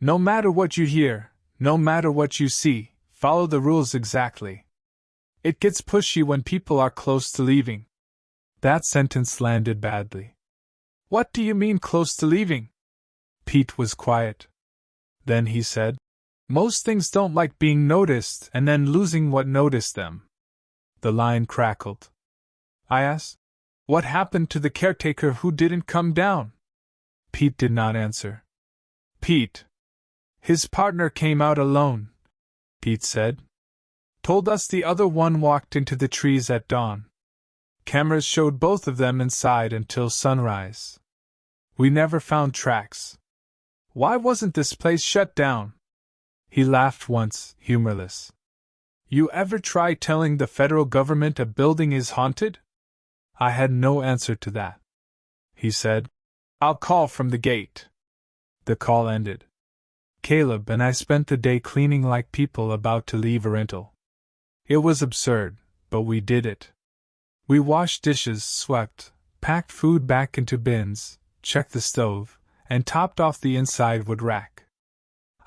No matter what you hear, no matter what you see, follow the rules exactly. It gets pushy when people are close to leaving. That sentence landed badly. What do you mean close to leaving? Pete was quiet. Then he said, most things don't like being noticed and then losing what noticed them. The line crackled. I asked, what happened to the caretaker who didn't come down? Pete did not answer. Pete. His partner came out alone, Pete said. Told us the other one walked into the trees at dawn. Cameras showed both of them inside until sunrise. We never found tracks. Why wasn't this place shut down? He laughed once, humorless. You ever try telling the federal government a building is haunted? I had no answer to that. He said, I'll call from the gate. The call ended. Caleb and I spent the day cleaning like people about to leave a rental. It was absurd, but we did it. We washed dishes, swept, packed food back into bins, checked the stove, and topped off the inside wood rack.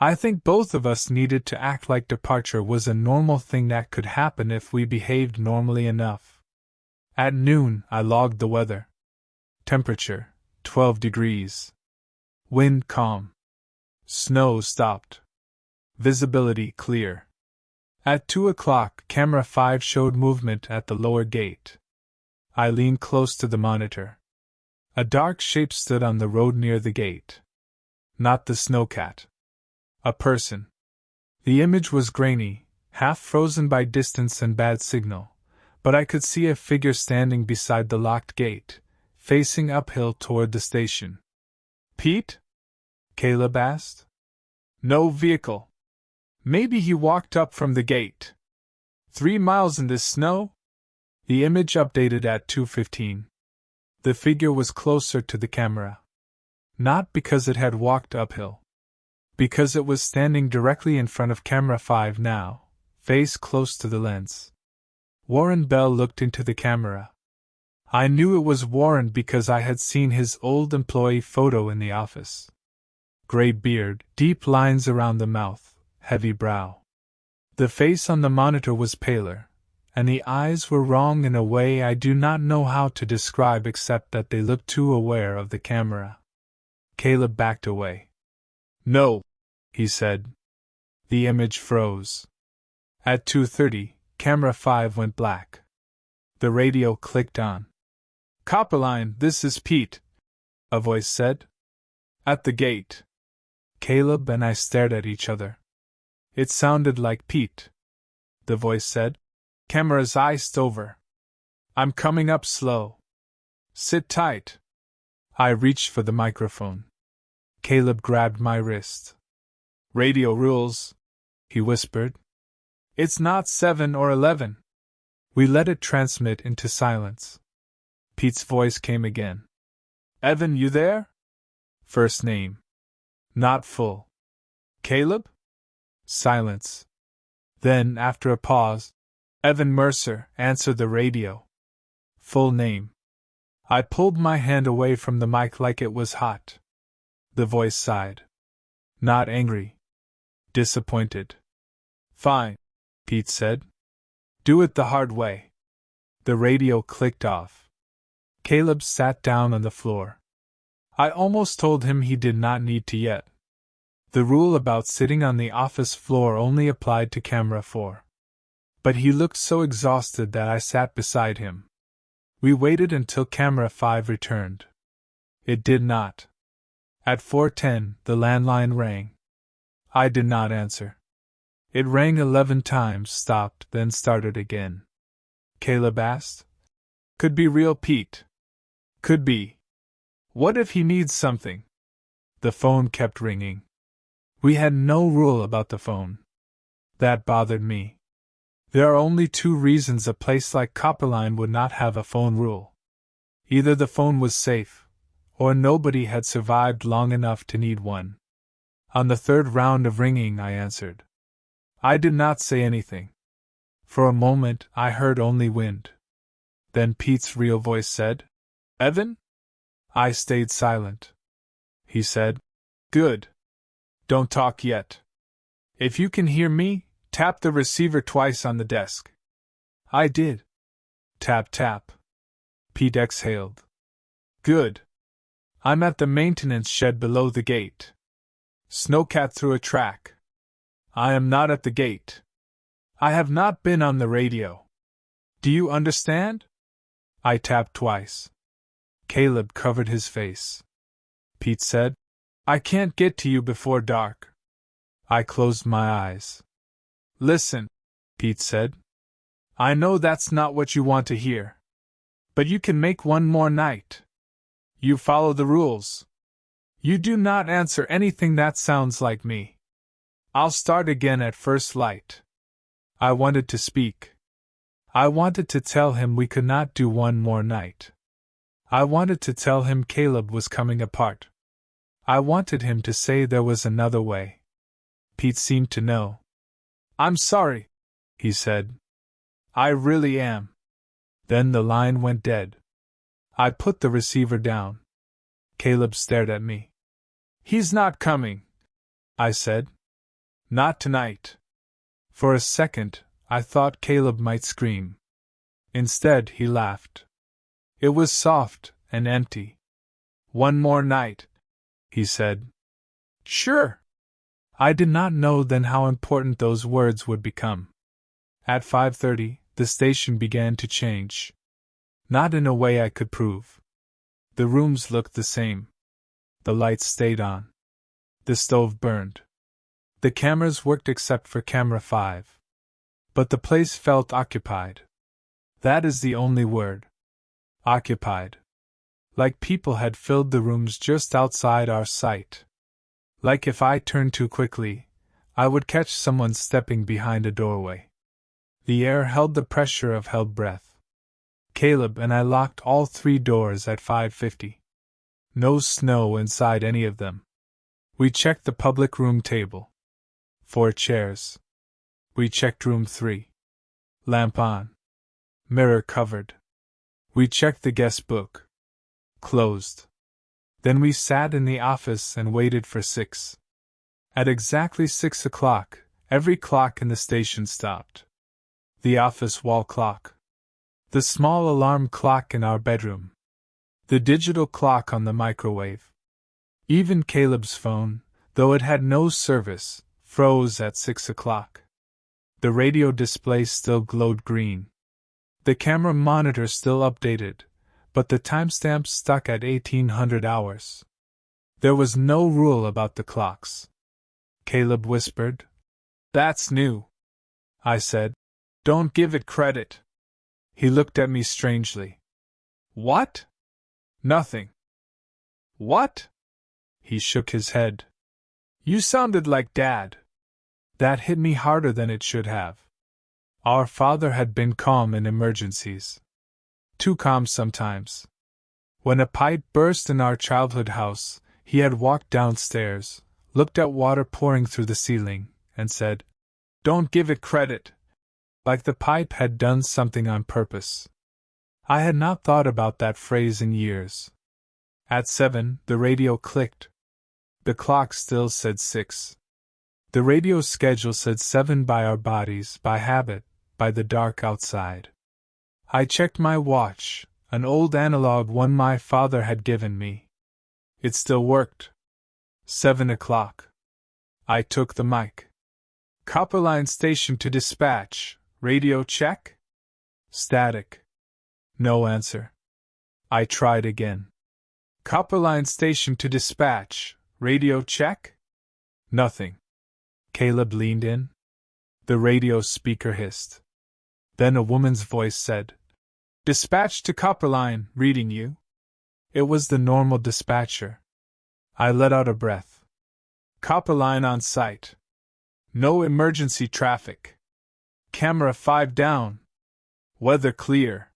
I think both of us needed to act like departure was a normal thing that could happen if we behaved normally enough. At noon, I logged the weather. Temperature, 12 degrees. Wind calm. Snow stopped. Visibility clear. At 2 o'clock, camera 5 showed movement at the lower gate. I leaned close to the monitor. A dark shape stood on the road near the gate. Not the snowcat. A person. The image was grainy, half frozen by distance and bad signal, but I could see a figure standing beside the locked gate, facing uphill toward the station. Pete? Caleb asked. No vehicle. Maybe he walked up from the gate. 3 miles in this snow? The image updated at 2:15. The figure was closer to the camera. Not because it had walked uphill. Because it was standing directly in front of camera 5 now, face close to the lens. Warren Bell looked into the camera. I knew it was Warren because I had seen his old employee photo in the office. Gray beard, deep lines around the mouth, heavy brow. The face on the monitor was paler, and the eyes were wrong in a way I do not know how to describe except that they looked too aware of the camera. Caleb backed away. No, he said. The image froze. At 2:30, camera 5 went black. The radio clicked on. Copperline, this is Pete, a voice said. At the gate. Caleb and I stared at each other. It sounded like Pete. The voice said. Camera's iced over. I'm coming up slow. Sit tight. I reached for the microphone. Caleb grabbed my wrist. Radio rules, he whispered. It's not 7 or 11. We let it transmit into silence. Pete's voice came again. Evan, you there? First name. Not full. Caleb? Silence. Then, after a pause, Evan Mercer answered the radio. Full name. I pulled my hand away from the mic like it was hot. The voice sighed. Not angry. Disappointed. Fine, Pete said. Do it the hard way. The radio clicked off. Caleb sat down on the floor. I almost told him he did not need to yet. The rule about sitting on the office floor only applied to camera 4. But he looked so exhausted that I sat beside him. We waited until camera 5 returned. It did not. At 4:10, the landline rang. I did not answer. It rang 11 times, stopped, then started again. Caleb asked. Could be real, Pete. Could be. What if he needs something? The phone kept ringing. We had no rule about the phone. That bothered me. There are only 2 reasons a place like Copperline would not have a phone rule. Either the phone was safe, or nobody had survived long enough to need one. On the third round of ringing, I answered. I did not say anything. For a moment, I heard only wind. Then Pete's real voice said, "Evan?" I stayed silent. He said, "Good. Don't talk yet. If you can hear me, tap the receiver twice on the desk." I did. Tap, tap. Pete exhaled. "Good. I'm at the maintenance shed below the gate. Snowcat through a track. I am not at the gate. I have not been on the radio. Do you understand?" I tapped twice. Caleb covered his face. Pete said, "I can't get to you before dark." I closed my eyes. "Listen," Pete said. "I know that's not what you want to hear. But you can make one more night. You follow the rules. You do not answer anything that sounds like me. I'll start again at first light." I wanted to speak. I wanted to tell him we could not do one more night. I wanted to tell him Caleb was coming apart. I wanted him to say there was another way. Pete seemed to know. "I'm sorry," he said. "I really am." Then the line went dead. I put the receiver down. Caleb stared at me. "He's not coming," I said. "Not tonight." For a second, I thought Caleb might scream. Instead, he laughed. It was soft and empty. "One more night," he said. "Sure." I did not know then how important those words would become. At 5:30, the station began to change. Not in a way I could prove. The rooms looked the same. The lights stayed on. The stove burned. The cameras worked except for camera 5. But the place felt occupied. That is the only word. Occupied. Like people had filled the rooms just outside our sight. Like if I turned too quickly, I would catch someone stepping behind a doorway. The air held the pressure of held breath. Caleb and I locked all 3 doors at 5:50. No snow inside any of them. We checked the public room table. 4 chairs. We checked room 3. Lamp on. Mirror covered. We checked the guest book. Closed. Then we sat in the office and waited for 6. At exactly 6 o'clock, every clock in the station stopped. The office wall clock. The small alarm clock in our bedroom. The digital clock on the microwave. Even Caleb's phone, though it had no service, froze at 6 o'clock. The radio display still glowed green. The camera monitor still updated, but the timestamp stuck at 1800 hours. There was no rule about the clocks. Caleb whispered, "That's new." I said, "Don't give it credit." He looked at me strangely. "What?" "Nothing." "What?" He shook his head. "You sounded like Dad." That hit me harder than it should have. Our father had been calm in emergencies. Too calm sometimes. When a pipe burst in our childhood house, he had walked downstairs, looked at water pouring through the ceiling, and said, "Don't give it credit," like the pipe had done something on purpose. I had not thought about that phrase in years. At 7, the radio clicked. The clock still said 6. The radio schedule said 7 by our bodies, by habit, by the dark outside. I checked my watch, an old analog one my father had given me. It still worked. 7 o'clock. I took the mic. "Copperline station to dispatch, radio check?" Static. No answer. I tried again. "Copperline station to dispatch, radio check?" Nothing. Caleb leaned in. The radio speaker hissed. Then a woman's voice said, "Dispatch to Copperline, reading you." It was the normal dispatcher. I let out a breath. "Copperline on site. No emergency traffic. Camera 5 down. Weather clear.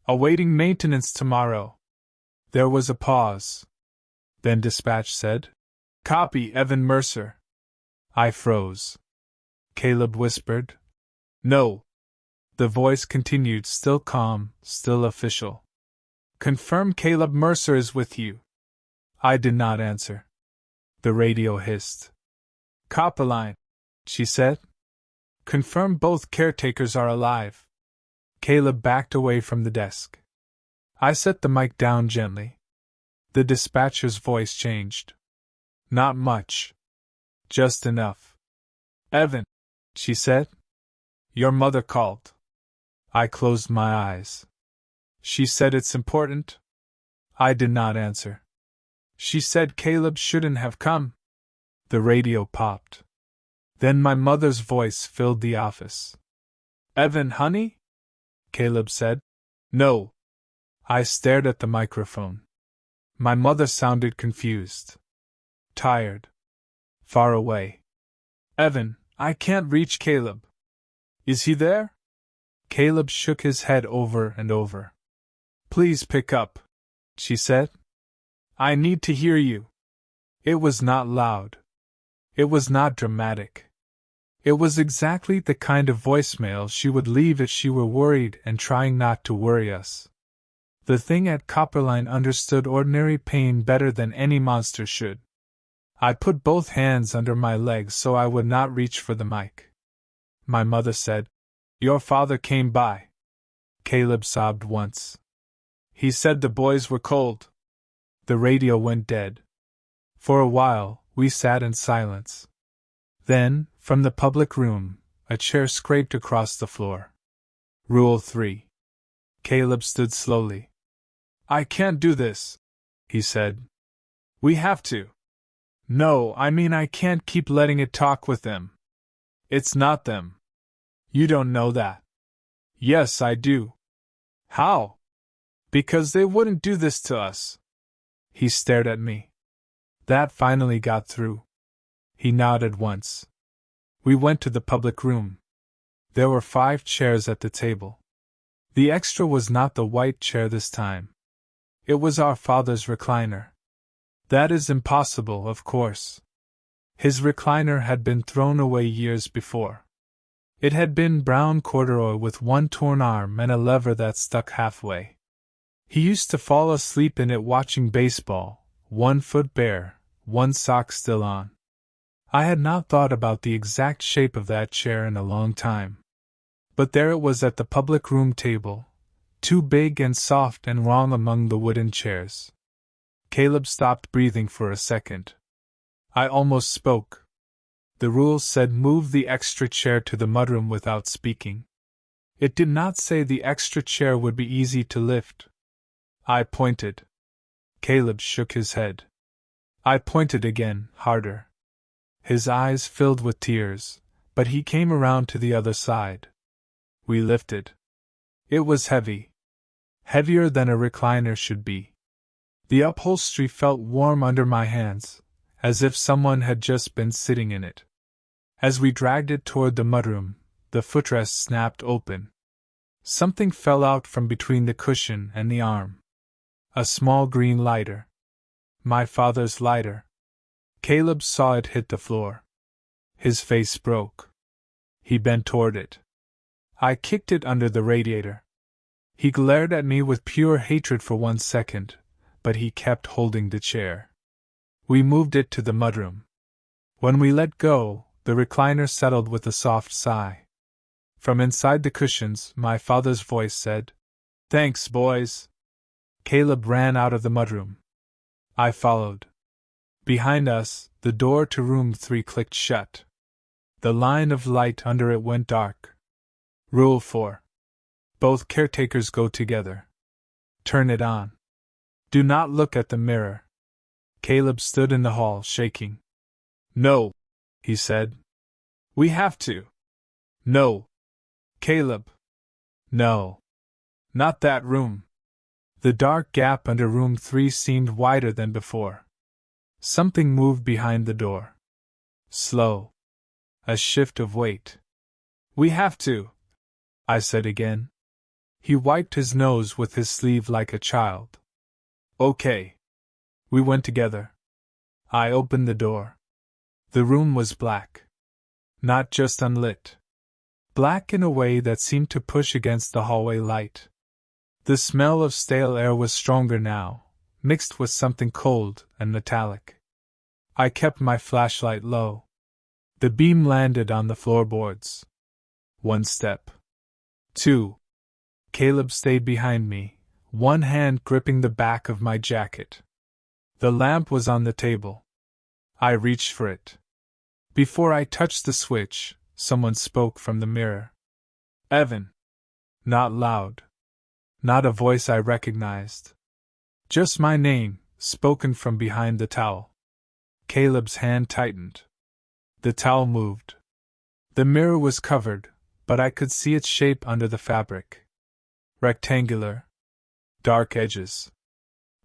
Awaiting maintenance tomorrow." There was a pause. Then dispatch said, "Copy, Evan Mercer." I froze. Caleb whispered, "No." The voice continued, still calm, still official. "Confirm Caleb Mercer is with you." I did not answer. The radio hissed. "Copperline," she said. "Confirm both caretakers are alive." Caleb backed away from the desk. I set the mic down gently. The dispatcher's voice changed. "Not much. Just enough." "Evan," she said. "Your mother called." I closed my eyes. "She said it's important?" I did not answer. "She said Caleb shouldn't have come." The radio popped. Then my mother's voice filled the office. "Evan, honey?" Caleb said. "No." I stared at the microphone. My mother sounded confused. Tired. Far away. "Evan, I can't reach Caleb." "Is he there?" Caleb shook his head over and over. "Please pick up," she said. "I need to hear you." It was not loud. It was not dramatic. It was exactly the kind of voicemail she would leave if she were worried and trying not to worry us. The thing at Copperline understood ordinary pain better than any monster should. I put both hands under my legs so I would not reach for the mic. My mother said, "Your father came by." Caleb sobbed once. "He said the boys were cold." The radio went dead. For a while, we sat in silence. Then, from the public room, a chair scraped across the floor. Rule 3. Caleb stood slowly. "I can't do this," he said. "We have to." "No, I mean I can't keep letting it talk with them." "It's not them." "You don't know that." "Yes, I do." "How?" "Because they wouldn't do this to us." He stared at me. That finally got through. He nodded once. We went to the public room. There were 5 chairs at the table. The extra was not the white chair this time. It was our father's recliner. That is impossible, of course. His recliner had been thrown away years before. It had been brown corduroy with one torn arm and a lever that stuck halfway. He used to fall asleep in it watching baseball, one foot bare, one sock still on. I had not thought about the exact shape of that chair in a long time. But there it was at the public room table, too big and soft and wrong among the wooden chairs. Caleb stopped breathing for a second. I almost spoke. The rules said move the extra chair to the mudroom without speaking. It did not say the extra chair would be easy to lift. I pointed. Caleb shook his head. I pointed again, harder. His eyes filled with tears, but he came around to the other side. We lifted. It was heavy. Heavier than a recliner should be. The upholstery felt warm under my hands, as if someone had just been sitting in it. As we dragged it toward the mudroom, the footrest snapped open. Something fell out from between the cushion and the arm. A small green lighter. My father's lighter. Caleb saw it hit the floor. His face broke. He bent toward it. I kicked it under the radiator. He glared at me with pure hatred for 1 second, but he kept holding the chair. We moved it to the mudroom. When we let go, the recliner settled with a soft sigh. From inside the cushions, my father's voice said, "Thanks, boys." Caleb ran out of the mudroom. I followed. Behind us, the door to room 3 clicked shut. The line of light under it went dark. Rule 4. Both caretakers go together. Turn it on. Do not look at the mirror. Caleb stood in the hall, shaking. "No," he said. "We have to." "No." "Caleb." "No. Not that room." The dark gap under room 3 seemed wider than before. Something moved behind the door. Slow. A shift of weight. "We have to," I said again. He wiped his nose with his sleeve like a child. "Okay." We went together. I opened the door. The room was black. Not just unlit. Black in a way that seemed to push against the hallway light. The smell of stale air was stronger now, mixed with something cold and metallic. I kept my flashlight low. The beam landed on the floorboards. 1 step. 2. Caleb stayed behind me, one hand gripping the back of my jacket. The lamp was on the table. I reached for it. Before I touched the switch, someone spoke from the mirror. Evan. Not loud. Not a voice I recognized. Just my name, spoken from behind the towel. Caleb's hand tightened. The towel moved. The mirror was covered, but I could see its shape under the fabric. Rectangular. Dark edges.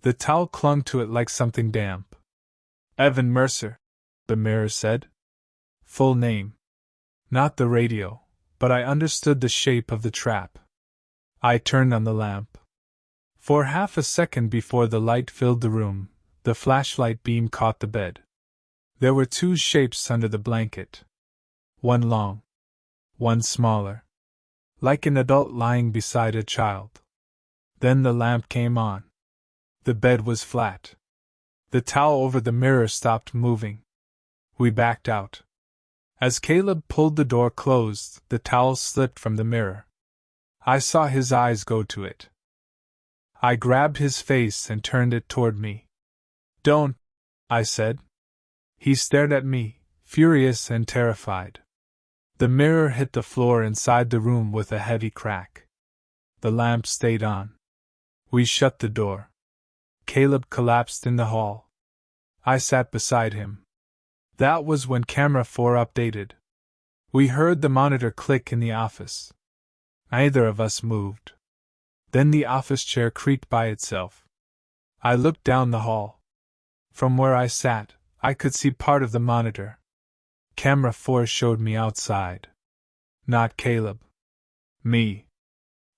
The towel clung to it like something damp. Evan Mercer, the mirror said. Full name. Not the radio, but I understood the shape of the trap. I turned on the lamp. For half a second before the light filled the room, the flashlight beam caught the bed. There were 2 shapes under the blanket. One long. One smaller. Like an adult lying beside a child. Then the lamp came on. The bed was flat. The towel over the mirror stopped moving. We backed out. As Caleb pulled the door closed, the towel slipped from the mirror. I saw his eyes go to it. I grabbed his face and turned it toward me. Don't, I said. He stared at me, furious and terrified. The mirror hit the floor inside the room with a heavy crack. The lamp stayed on. We shut the door. Caleb collapsed in the hall. I sat beside him. That was when Camera 4 updated. We heard the monitor click in the office. Neither of us moved. Then the office chair creaked by itself. I looked down the hall. From where I sat, I could see part of the monitor. Camera 4 showed me outside. Not Caleb. Me.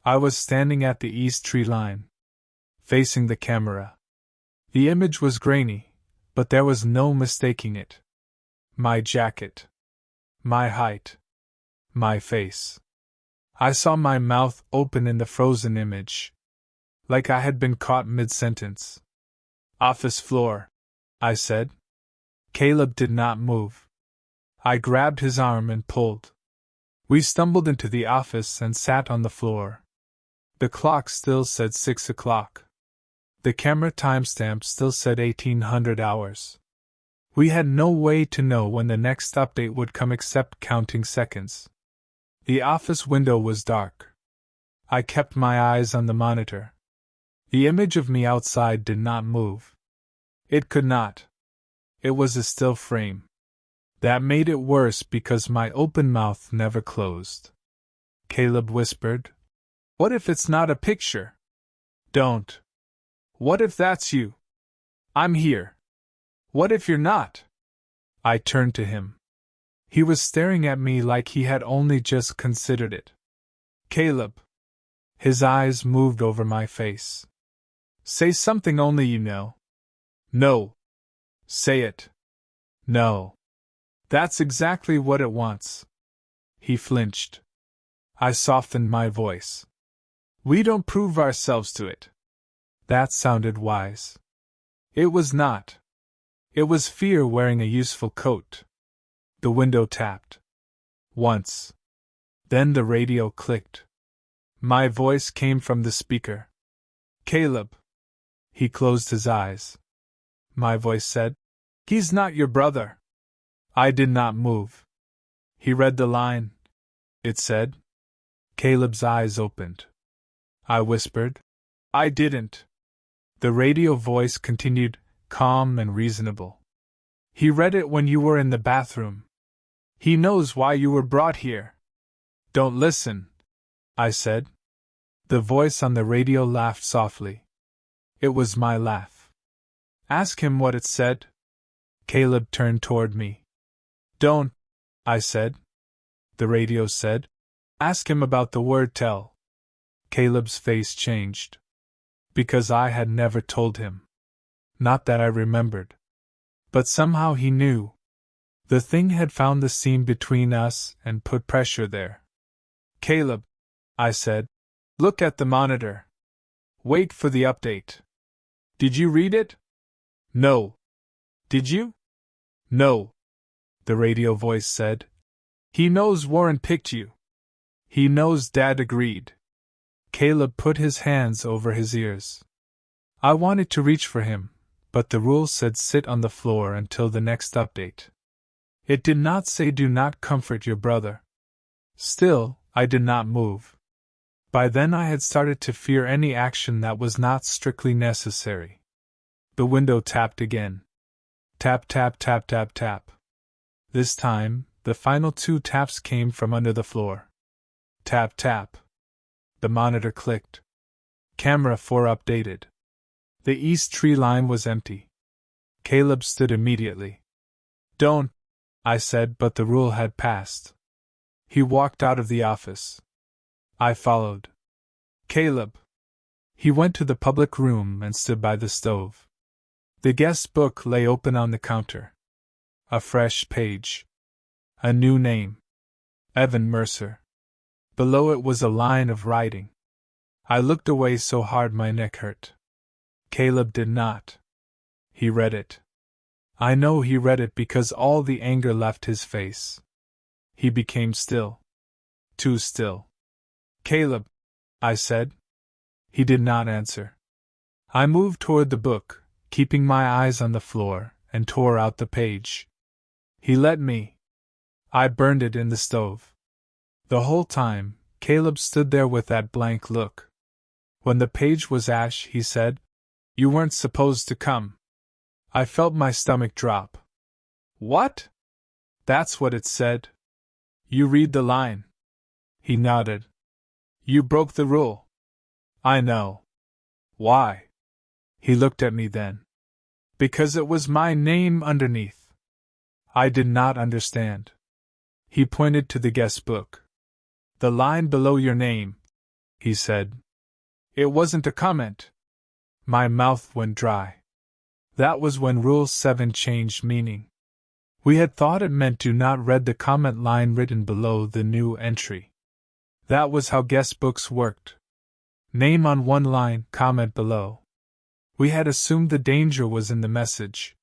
I was standing at the east tree line, facing the camera. The image was grainy, but there was no mistaking it. My jacket. My height. My face. I saw my mouth open in the frozen image, like I had been caught mid-sentence. Office floor, I said. Caleb did not move. I grabbed his arm and pulled. We stumbled into the office and sat on the floor. The clock still said 6 o'clock. The camera timestamp still said 1800 hours. We had no way to know when the next update would come except counting seconds. The office window was dark. I kept my eyes on the monitor. The image of me outside did not move. It could not. It was a still frame. That made it worse because my open mouth never closed. Caleb whispered, "What if it's not a picture?" "Don't. What if that's you? I'm here. What if you're not?" I turned to him. He was staring at me like he had only just considered it. "Caleb." His eyes moved over my face. "Say something only you know." "No." "Say it." "No." "That's exactly what it wants." He flinched. I softened my voice. "We don't prove ourselves to it." That sounded wise. It was not. It was fear wearing a useful coat. The window tapped. Once. Then the radio clicked. My voice came from the speaker. "Caleb." He closed his eyes. My voice said, "He's not your brother." I did not move. He read the line. It said. Caleb's eyes opened. I whispered, "I didn't." The radio voice continued, calm and reasonable. "He read it when you were in the bathroom. He knows why you were brought here." "Don't listen," I said. The voice on the radio laughed softly. It was my laugh. "Ask him what it said." Caleb turned toward me. "Don't," I said. The radio said, "Ask him about the word tell." Caleb's face changed. Because I had never told him. Not that I remembered. But somehow he knew. The thing had found the seam between us and put pressure there. Caleb, I said, look at the monitor. Wait for the update. Did you read it? No. Did you? No. The radio voice said. He knows Warren picked you. He knows Dad agreed. Caleb put his hands over his ears. I wanted to reach for him, but the rules said sit on the floor until the next update. It did not say do not comfort your brother. Still, I did not move. By then I had started to fear any action that was not strictly necessary. The window tapped again. Tap, tap, tap, tap, tap. This time, the final 2 taps came from under the floor. Tap, tap. The monitor clicked. Camera 4 updated. The east tree line was empty. Caleb stood immediately. Don't, I said, but the rule had passed. He walked out of the office. I followed. Caleb. He went to the public room and stood by the stove. The guest book lay open on the counter. A fresh page. A new name. Evan Mercer. Below it was a line of writing. I looked away so hard my neck hurt. Caleb did not. He read it. I know he read it because all the anger left his face. He became still. Too still. Caleb, I said. He did not answer. I moved toward the book, keeping my eyes on the floor, and tore out the page. He let me. I burned it in the stove. The whole time, Caleb stood there with that blank look. When the page was ash, he said, You weren't supposed to come. I felt my stomach drop. What? That's what it said. You read the line. He nodded. You broke the rule. I know. Why? He looked at me then. Because it was my name underneath. I did not understand. He pointed to the guest book. The line below your name, he said. It wasn't a comment. My mouth went dry. That was when Rule 7 changed meaning. We had thought it meant do not read the comment line written below the new entry. That was how guest books worked. Name on one line, comment below. We had assumed the danger was in the message.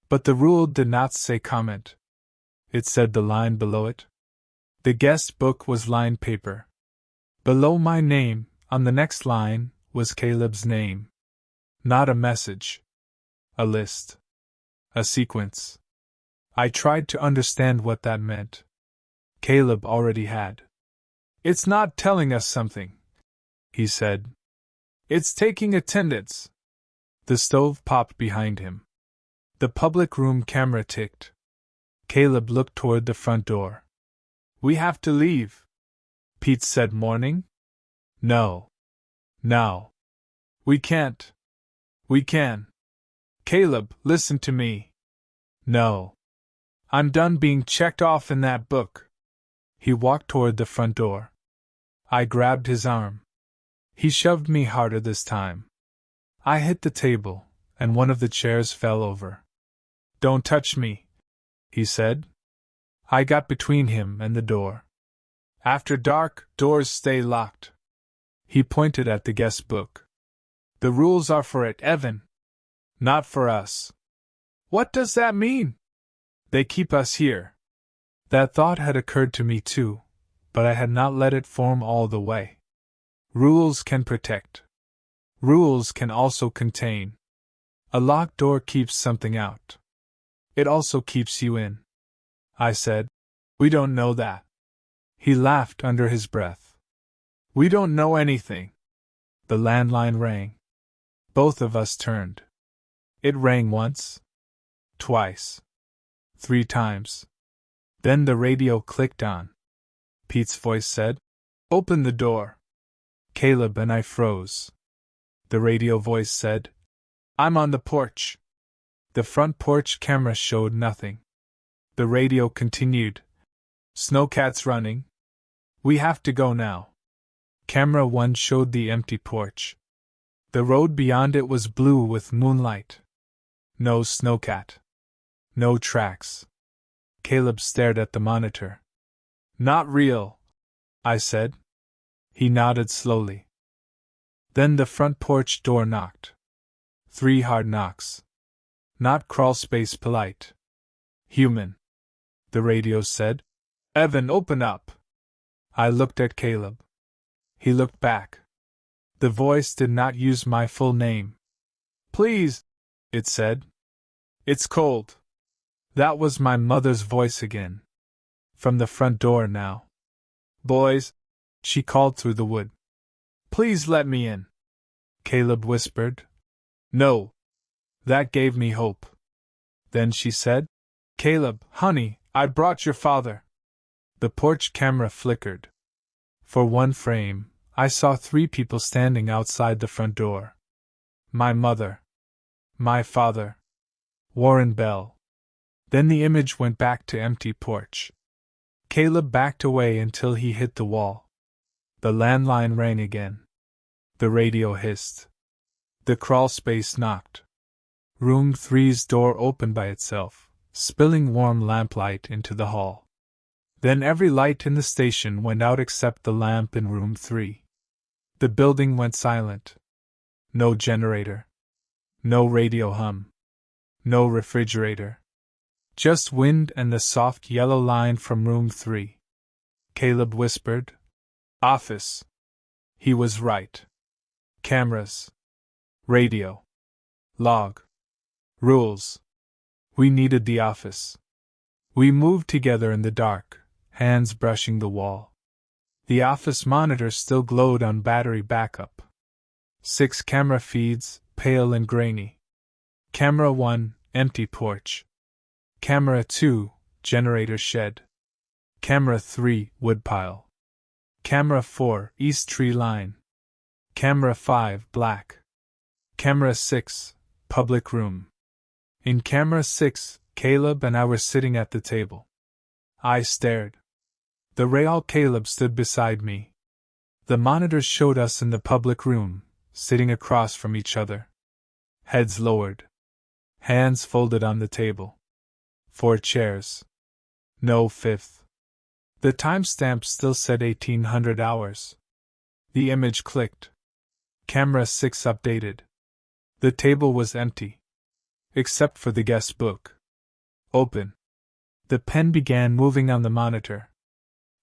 But the rule did not say comment. It said the line below it. The guest book was lined paper. Below my name, on the next line, was Caleb's name. Not a message. A list. A sequence. I tried to understand what that meant. Caleb already had. It's not telling us something, he said. It's taking attendance. The stove popped behind him. The public room camera ticked. Caleb looked toward the front door. We have to leave, Pete said, mourning. No. Now. We can't. We can. Caleb, listen to me. No. I'm done being checked off in that book. He walked toward the front door. I grabbed his arm. He shoved me harder this time. I hit the table, and one of the chairs fell over. Don't touch me, he said. I got between him and the door. After dark, doors stay locked. He pointed at the guest book. The rules are for it, Evan. Not for us. What does that mean? They keep us here. That thought had occurred to me too, but I had not let it form all the way. Rules can protect. Rules can also contain. A locked door keeps something out. It also keeps you in. I said, We don't know that. He laughed under his breath. We don't know anything. The landline rang. Both of us turned. It rang once. Twice. 3 times. Then the radio clicked on. Pete's voice said, Open the door. Caleb and I froze. The radio voice said, I'm on the porch. The front porch camera showed nothing. The radio continued. Snowcat's running. We have to go now. Camera 1 showed the empty porch. The road beyond it was blue with moonlight. No snowcat. No tracks. Caleb stared at the monitor. Not real, I said. He nodded slowly. Then the front porch door knocked. 3 hard knocks. Not crawlspace polite. Human. The radio said. Evan, open up. I looked at Caleb. He looked back. The voice did not use my full name. Please, it said. It's cold. That was my mother's voice again. From the front door now. Boys, she called through the wood. Please let me in. Caleb whispered. No. That gave me hope. Then she said, Caleb, honey, I brought your father. The porch camera flickered. For one frame, I saw 3 people standing outside the front door. My mother. My father. Warren Bell. Then the image went back to empty porch. Caleb backed away until he hit the wall. The landline rang again. The radio hissed. The crawlspace knocked. Room 3's door opened by itself, spilling warm lamplight into the hall. Then every light in the station went out except the lamp in room 3. The building went silent. No generator. No radio hum. No refrigerator. Just wind and the soft yellow line from room 3. Caleb whispered, Office. He was right. Cameras. Radio. Log. Rules. We needed the office. We moved together in the dark, hands brushing the wall. The office monitor still glowed on battery backup. 6 camera feeds, pale and grainy. Camera 1, empty porch. Camera 2, generator shed. Camera 3, woodpile. Camera 4, east tree line. Camera 5, black. Camera 6, public room. In camera 6, Caleb and I were sitting at the table. I stared. The real Caleb stood beside me. The monitors showed us in the public room, sitting across from each other. Heads lowered. Hands folded on the table. 4 chairs. No 5th. The timestamp still said 1800 hours. The image clicked. Camera 6 updated. The table was empty. Except for the guest book. Open. The pen began moving on the monitor.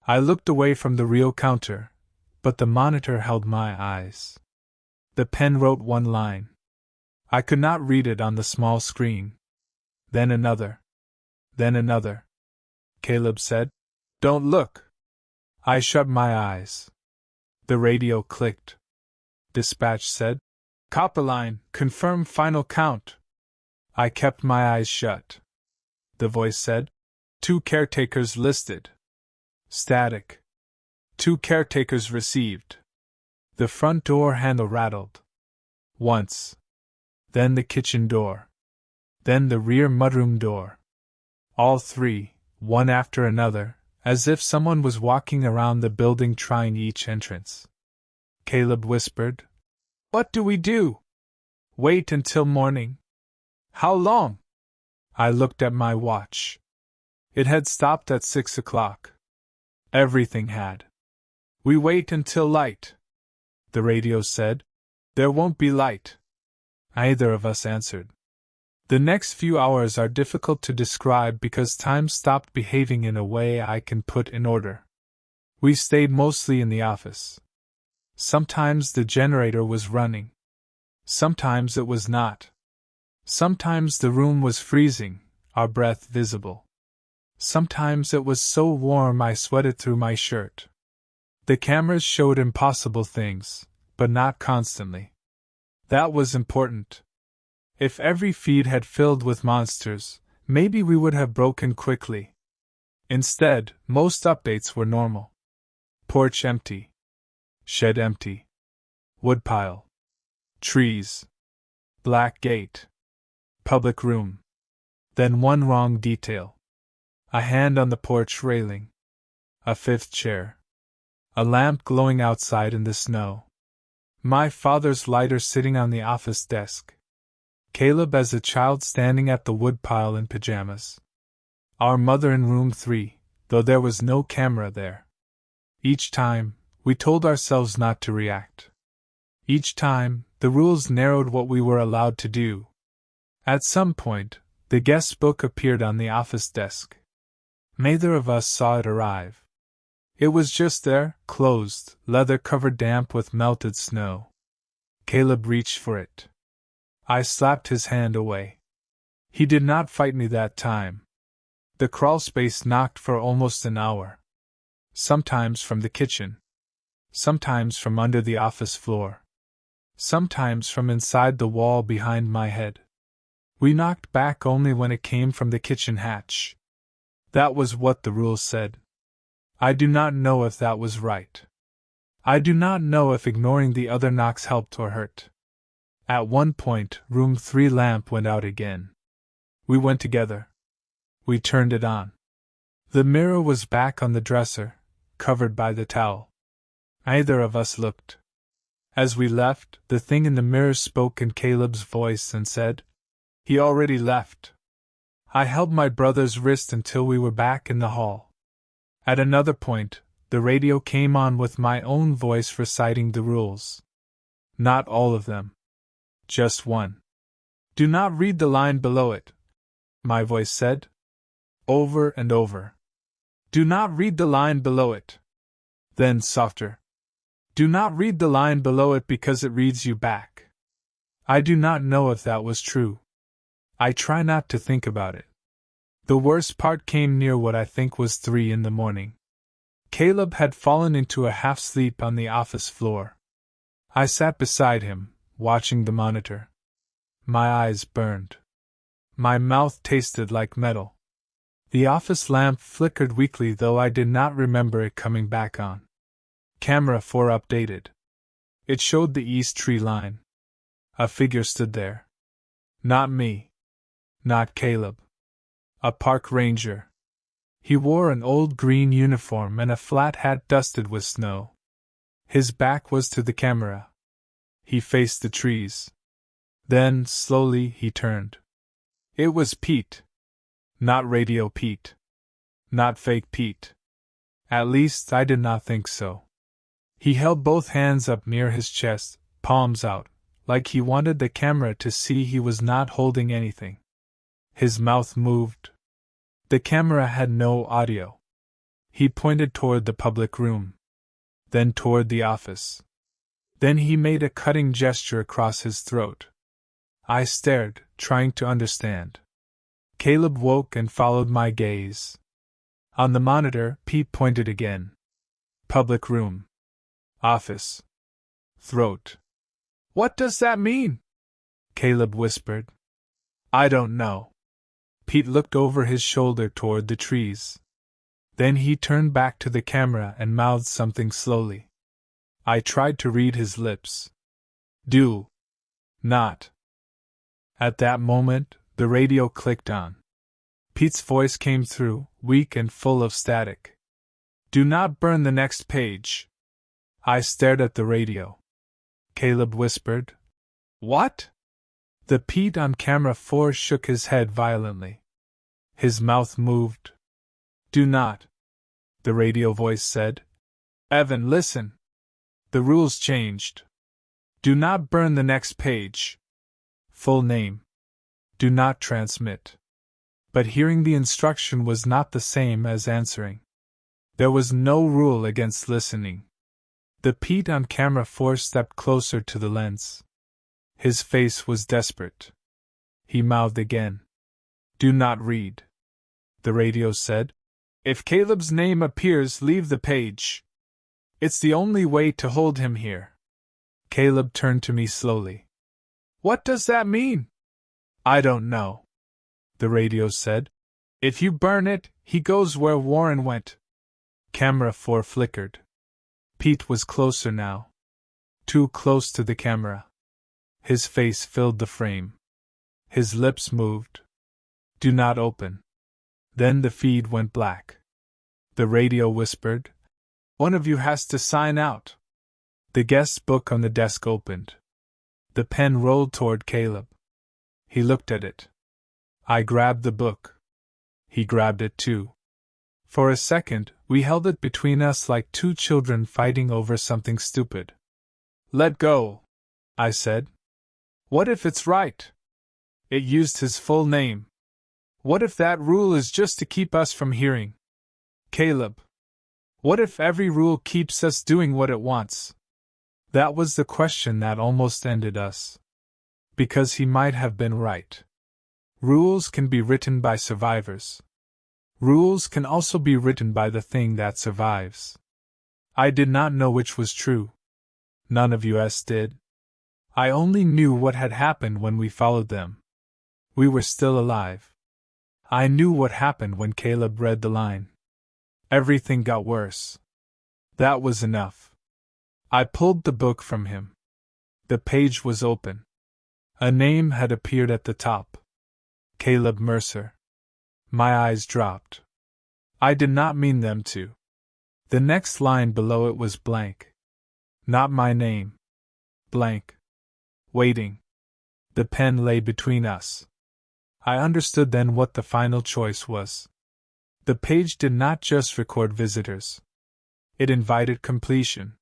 I looked away from the real counter, but the monitor held my eyes. The pen wrote 1 line. I could not read it on the small screen. Then another. Then another. Caleb said, Don't look. I shut my eyes. The radio clicked. Dispatch said, Copperline, confirm final count. I kept my eyes shut. The voice said, 2 caretakers listed. Static. 2 caretakers received. The front door handle rattled. Once. Then the kitchen door. Then the rear mudroom door. All 3, one after another, as if someone was walking around the building trying each entrance. Caleb whispered, What do we do? Wait until morning. How long? I looked at my watch. It had stopped at 6 o'clock. Everything had. We wait until light. The radio said, There won't be light. Neither of us answered. The next few hours are difficult to describe because time stopped behaving in a way I can put in order. We stayed mostly in the office. Sometimes the generator was running. Sometimes it was not. Sometimes the room was freezing, our breath visible. Sometimes it was so warm I sweated through my shirt. The cameras showed impossible things, but not constantly. That was important. If every feed had filled with monsters, maybe we would have broken quickly. Instead, most updates were normal. Porch empty. Shed empty. Woodpile. Trees. Black gate. Public room. Then one wrong detail. A hand on the porch railing. A 5th chair. A lamp glowing outside in the snow. My father's lighter sitting on the office desk. Caleb as a child standing at the woodpile in pajamas. Our mother in room 3, though there was no camera there. Each time, we told ourselves not to react. Each time, the rules narrowed what we were allowed to do. At some point, the guest book appeared on the office desk. Neither of us saw it arrive. It was just there, closed, leather-covered, damp with melted snow. Caleb reached for it. I slapped his hand away. He did not fight me that time. The crawlspace knocked for almost an hour. Sometimes from the kitchen. Sometimes from under the office floor. Sometimes from inside the wall behind my head. We knocked back only when it came from the kitchen hatch. That was what the rules said. I do not know if that was right. I do not know if ignoring the other knocks helped or hurt. At one point, room 3 lamp went out again. We went together. We turned it on. The mirror was back on the dresser, covered by the towel. Neither of us looked. As we left, the thing in the mirror spoke in Caleb's voice and said, "He already left." I held my brother's wrist until we were back in the hall. At another point, the radio came on with my own voice reciting the rules. Not all of them. Just one. "Do not read the line below it," my voice said. Over and over. "Do not read the line below it." Then softer. "Do not read the line below it because it reads you back." I do not know if that was true. I try not to think about it. The worst part came near what I think was 3 in the morning. Caleb had fallen into a half-sleep on the office floor. I sat beside him, watching the monitor. My eyes burned. My mouth tasted like metal. The office lamp flickered weakly, though I did not remember it coming back on. Camera 4 updated. It showed the east tree line. A figure stood there. Not me. Not Caleb. A park ranger. He wore an old green uniform and a flat hat dusted with snow. His back was to the camera. He faced the trees. Then, slowly, he turned. It was Pete. Not Radio Pete. Not fake Pete. At least, I did not think so. He held both hands up near his chest, palms out, like he wanted the camera to see he was not holding anything. His mouth moved. The camera had no audio. He pointed toward the public room. Then toward the office. Then he made a cutting gesture across his throat. I stared, trying to understand. Caleb woke and followed my gaze. On the monitor, Pete pointed again. Public room. Office. Throat. "What does that mean?" Caleb whispered. "I don't know." Pete looked over his shoulder toward the trees. Then he turned back to the camera and mouthed something slowly. I tried to read his lips. "Do. Not." At that moment, the radio clicked on. Pete's voice came through, weak and full of static. "Do not burn the next page." I stared at the radio. Caleb whispered. "What?" The Pete on camera 4 shook his head violently. His mouth moved. "Do not," the radio voice said. "Evan, listen. The rules changed. Do not burn the next page. Full name. Do not transmit." But hearing the instruction was not the same as answering. There was no rule against listening. The Pete on camera 4 stepped closer to the lens. His face was desperate. He mouthed again. "Do not read." The radio said. "If Caleb's name appears, leave the page. It's the only way to hold him here." Caleb turned to me slowly. "What does that mean?" "I don't know," the radio said. "If you burn it, he goes where Warren went." Camera 4 flickered. Pete was closer now. Too close to the camera. His face filled the frame. His lips moved. "Do not open." Then the feed went black. The radio whispered, "One of you has to sign out." The guest book on the desk opened. The pen rolled toward Caleb. He looked at it. I grabbed the book. He grabbed it too. For a second, we held it between us like two children fighting over something stupid. Let go, I said. What if it's right? It used his full name. What if that rule is just to keep us from hearing? Caleb. What if every rule keeps us doing what it wants? That was the question that almost ended us. Because he might have been right. Rules can be written by survivors. Rules can also be written by the thing that survives. I did not know which was true. None of us did. I only knew what had happened when we followed them. We were still alive. I knew what happened when Caleb read the line. Everything got worse. That was enough. I pulled the book from him. The page was open. A name had appeared at the top. Caleb Mercer. My eyes dropped. I did not mean them to. The next line below it was blank. Not my name. Blank. Waiting. The pen lay between us. I understood then what the final choice was. The page did not just record visitors. It invited completion.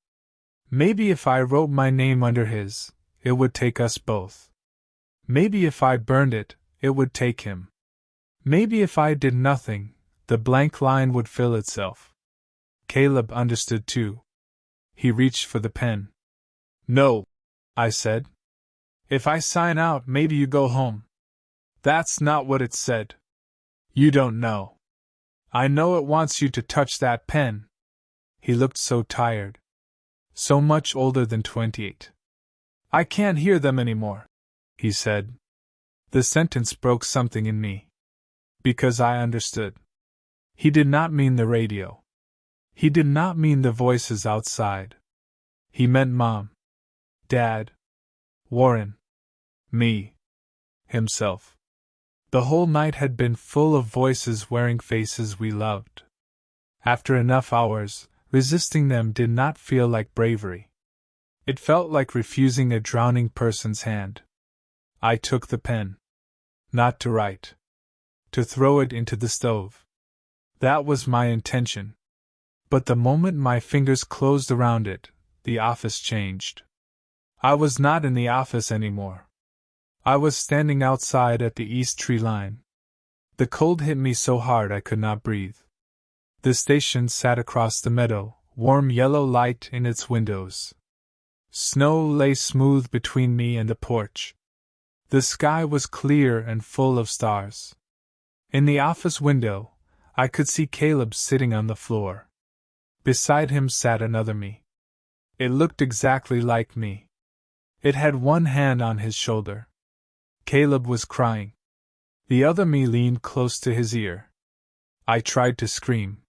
Maybe if I wrote my name under his, it would take us both. Maybe if I burned it, it would take him. Maybe if I did nothing, the blank line would fill itself. Caleb understood too. He reached for the pen. No, I said. If I sign out, maybe you go home. That's not what it said. You don't know. I know it wants you to touch that pen. He looked so tired. So much older than 28. I can't hear them anymore, he said. The sentence broke something in me. Because I understood. He did not mean the radio. He did not mean the voices outside. He meant Mom, Dad, Warren, me, himself. The whole night had been full of voices wearing faces we loved. After enough hours, resisting them did not feel like bravery. It felt like refusing a drowning person's hand. I took the pen. Not to write. To throw it into the stove. That was my intention. But the moment my fingers closed around it, the office changed. I was not in the office anymore. I was standing outside at the east tree line. The cold hit me so hard I could not breathe. The station sat across the meadow, warm yellow light in its windows. Snow lay smooth between me and the porch. The sky was clear and full of stars. In the office window, I could see Caleb sitting on the floor. Beside him sat another me. It looked exactly like me. It had one hand on his shoulder. Caleb was crying. The other me leaned close to his ear. I tried to scream.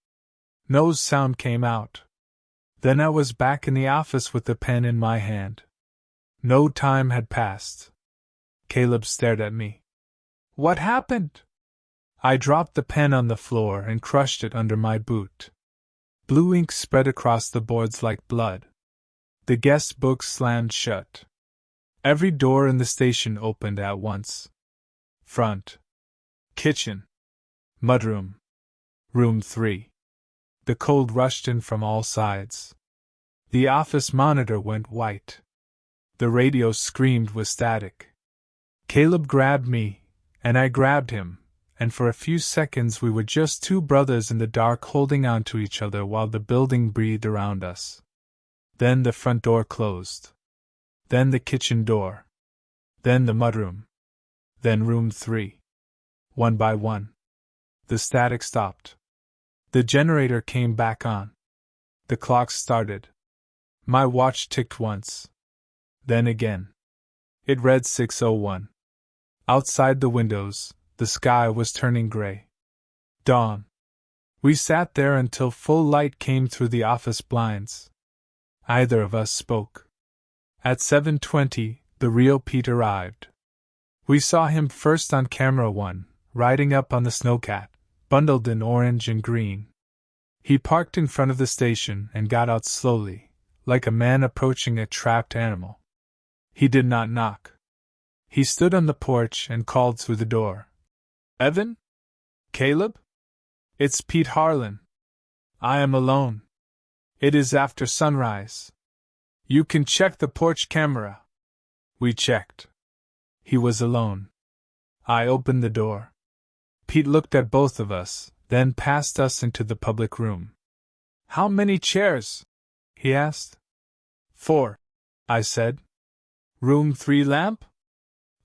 No sound came out. Then I was back in the office with the pen in my hand. No time had passed. Caleb stared at me. What happened? I dropped the pen on the floor and crushed it under my boot. Blue ink spread across the boards like blood. The guest book slammed shut. Every door in the station opened at once. Front. Kitchen. Mudroom. Room 3. The cold rushed in from all sides. The office monitor went white. The radio screamed with static. Caleb grabbed me, and I grabbed him, and for a few seconds we were just two brothers in the dark holding on to each other while the building breathed around us. Then the front door closed. Then the kitchen door. Then the mudroom. Then room 3. One by one. The static stopped. The generator came back on. The clock started. My watch ticked once. Then again. It read 6:01. Outside the windows, the sky was turning gray. Dawn. We sat there until full light came through the office blinds. Neither of us spoke. At 7:20, the real Pete arrived. We saw him first on camera 1, riding up on the snowcat, bundled in orange and green. He parked in front of the station and got out slowly, like a man approaching a trapped animal. He did not knock. He stood on the porch and called through the door. Evan? Caleb? It's Pete Harlan. I am alone. It is after sunrise. You can check the porch camera. We checked. He was alone. I opened the door. Pete looked at both of us, then passed us into the public room. How many chairs? He asked. 4, I said. Room 3 lamp?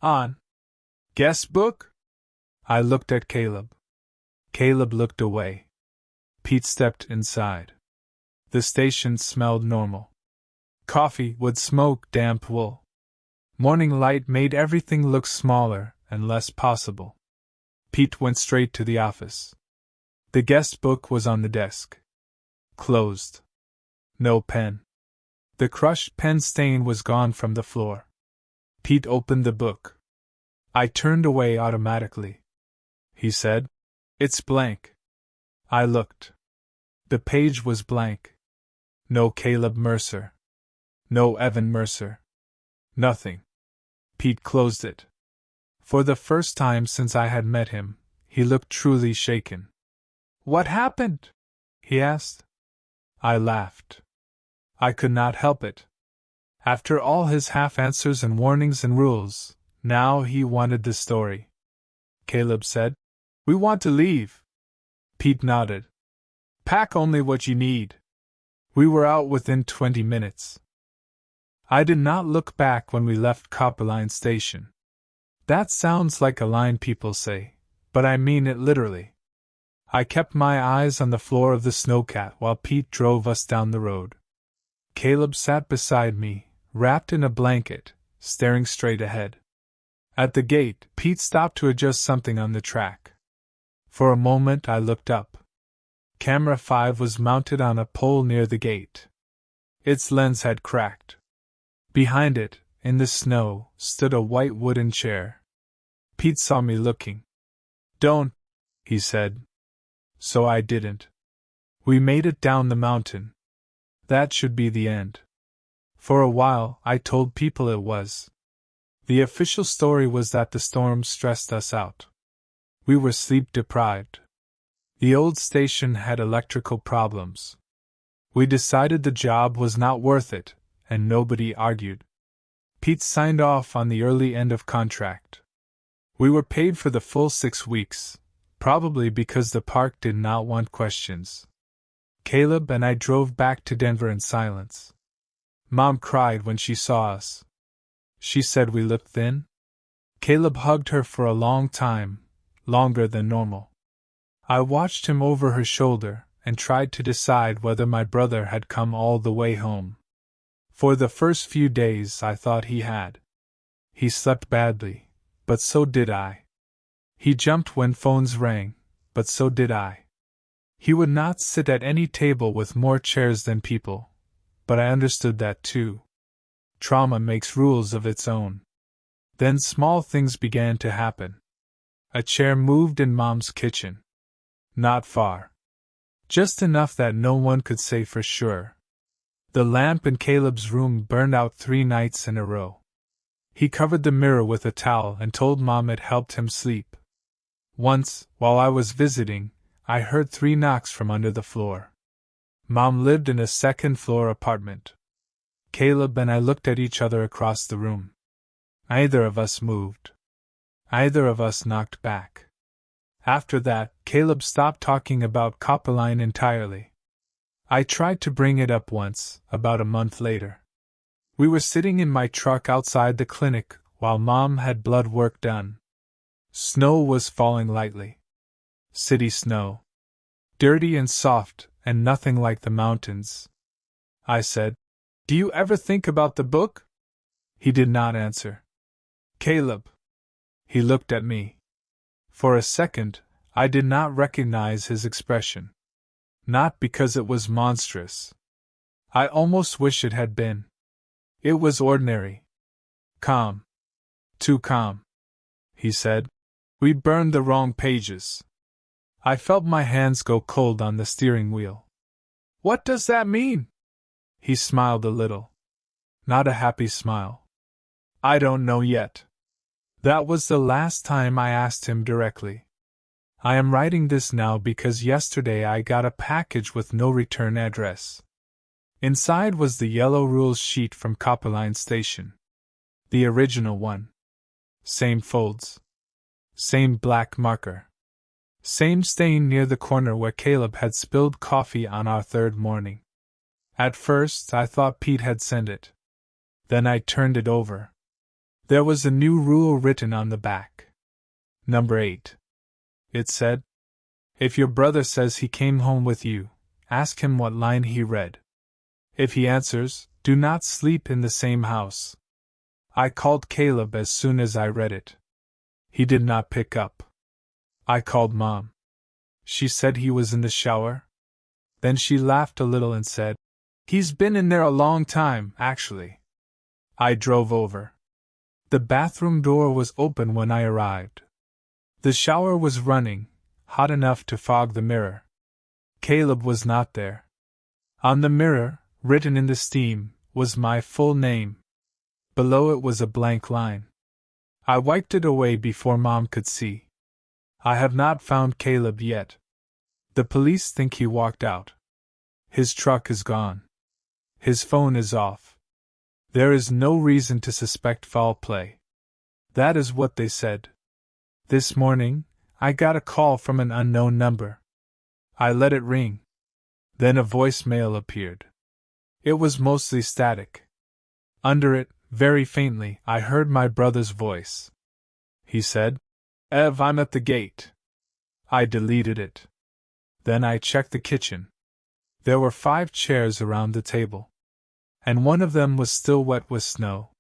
On. Guest book? I looked at Caleb. Caleb looked away. Pete stepped inside. The station smelled normal. Coffee would smoke damp wool. Morning light made everything look smaller and less possible. Pete went straight to the office. The guest book was on the desk. Closed. No pen. The crushed pen stain was gone from the floor. Pete opened the book. I turned away automatically. He said, It's blank. I looked. The page was blank. No Caleb Mercer. No Evan Mercer. Nothing. Pete closed it. For the first time since I had met him, he looked truly shaken. What happened? He asked. I laughed. I could not help it. After all his half-answers and warnings and rules, now he wanted the story. Caleb said, We want to leave. Pete nodded. Pack only what you need. We were out within 20 minutes. I did not look back when we left Copperline Station. That sounds like a line people say, but I mean it literally. I kept my eyes on the floor of the snowcat while Pete drove us down the road. Caleb sat beside me, wrapped in a blanket, staring straight ahead. At the gate, Pete stopped to adjust something on the track. For a moment I looked up. Camera 5 was mounted on a pole near the gate. Its lens had cracked. Behind it, in the snow, stood a white wooden chair. Pete saw me looking. Don't, he said. So I didn't. We made it down the mountain. That should be the end. For a while, I told people it was. The official story was that the storm stressed us out. We were sleep deprived. The old station had electrical problems. We decided the job was not worth it, and nobody argued. Pete signed off on the early end of contract. We were paid for the full 6 weeks, probably because the park did not want questions. Caleb and I drove back to Denver in silence. Mom cried when she saw us. She said we looked thin. Caleb hugged her for a long time, longer than normal. I watched him over her shoulder and tried to decide whether my brother had come all the way home. For the first few days I thought he had. He slept badly, but so did I. He jumped when phones rang, but so did I. He would not sit at any table with more chairs than people, but I understood that too. Trauma makes rules of its own. Then small things began to happen. A chair moved in Mom's kitchen. Not far. Just enough that no one could say for sure. The lamp in Caleb's room burned out 3 nights in a row. He covered the mirror with a towel and told Mom it helped him sleep. Once, while I was visiting, I heard 3 knocks from under the floor. Mom lived in a second-floor apartment. Caleb and I looked at each other across the room. Neither of us moved. Neither of us knocked back. After that, Caleb stopped talking about Copperline entirely. I tried to bring it up once, about a month later. We were sitting in my truck outside the clinic while Mom had blood work done. Snow was falling lightly. City snow. Dirty and soft, and nothing like the mountains. I said, Do you ever think about the book? He did not answer. Caleb. He looked at me. For a second, I did not recognize his expression. Not because it was monstrous. I almost wish it had been. It was ordinary. Calm. Too calm. He said, We burned the wrong pages. I felt my hands go cold on the steering wheel. What does that mean? He smiled a little. Not a happy smile. I don't know yet. That was the last time I asked him directly. I am writing this now because yesterday I got a package with no return address. Inside was the yellow rules sheet from Copperline Station. The original one. Same folds. Same black marker. Same stain near the corner where Caleb had spilled coffee on our third morning. At first I thought Pete had sent it. Then I turned it over. There was a new rule written on the back. Number 8. It said, "If your brother says he came home with you, ask him what line he read. If he answers, do not sleep in the same house." I called Caleb as soon as I read it. He did not pick up. I called Mom. She said he was in the shower. Then she laughed a little and said, "He's been in there a long time, actually." I drove over. The bathroom door was open when I arrived. The shower was running, hot enough to fog the mirror. Caleb was not there. On the mirror, written in the steam, was my full name. Below it was a blank line. I wiped it away before Mom could see. I have not found Caleb yet. The police think he walked out. His truck is gone. His phone is off. There is no reason to suspect foul play. That is what they said. This morning, I got a call from an unknown number. I let it ring. Then a voicemail appeared. It was mostly static. Under it, very faintly, I heard my brother's voice. He said, "Ev, I'm at the gate." I deleted it. Then I checked the kitchen. There were 5 chairs around the table. And one of them was still wet with snow.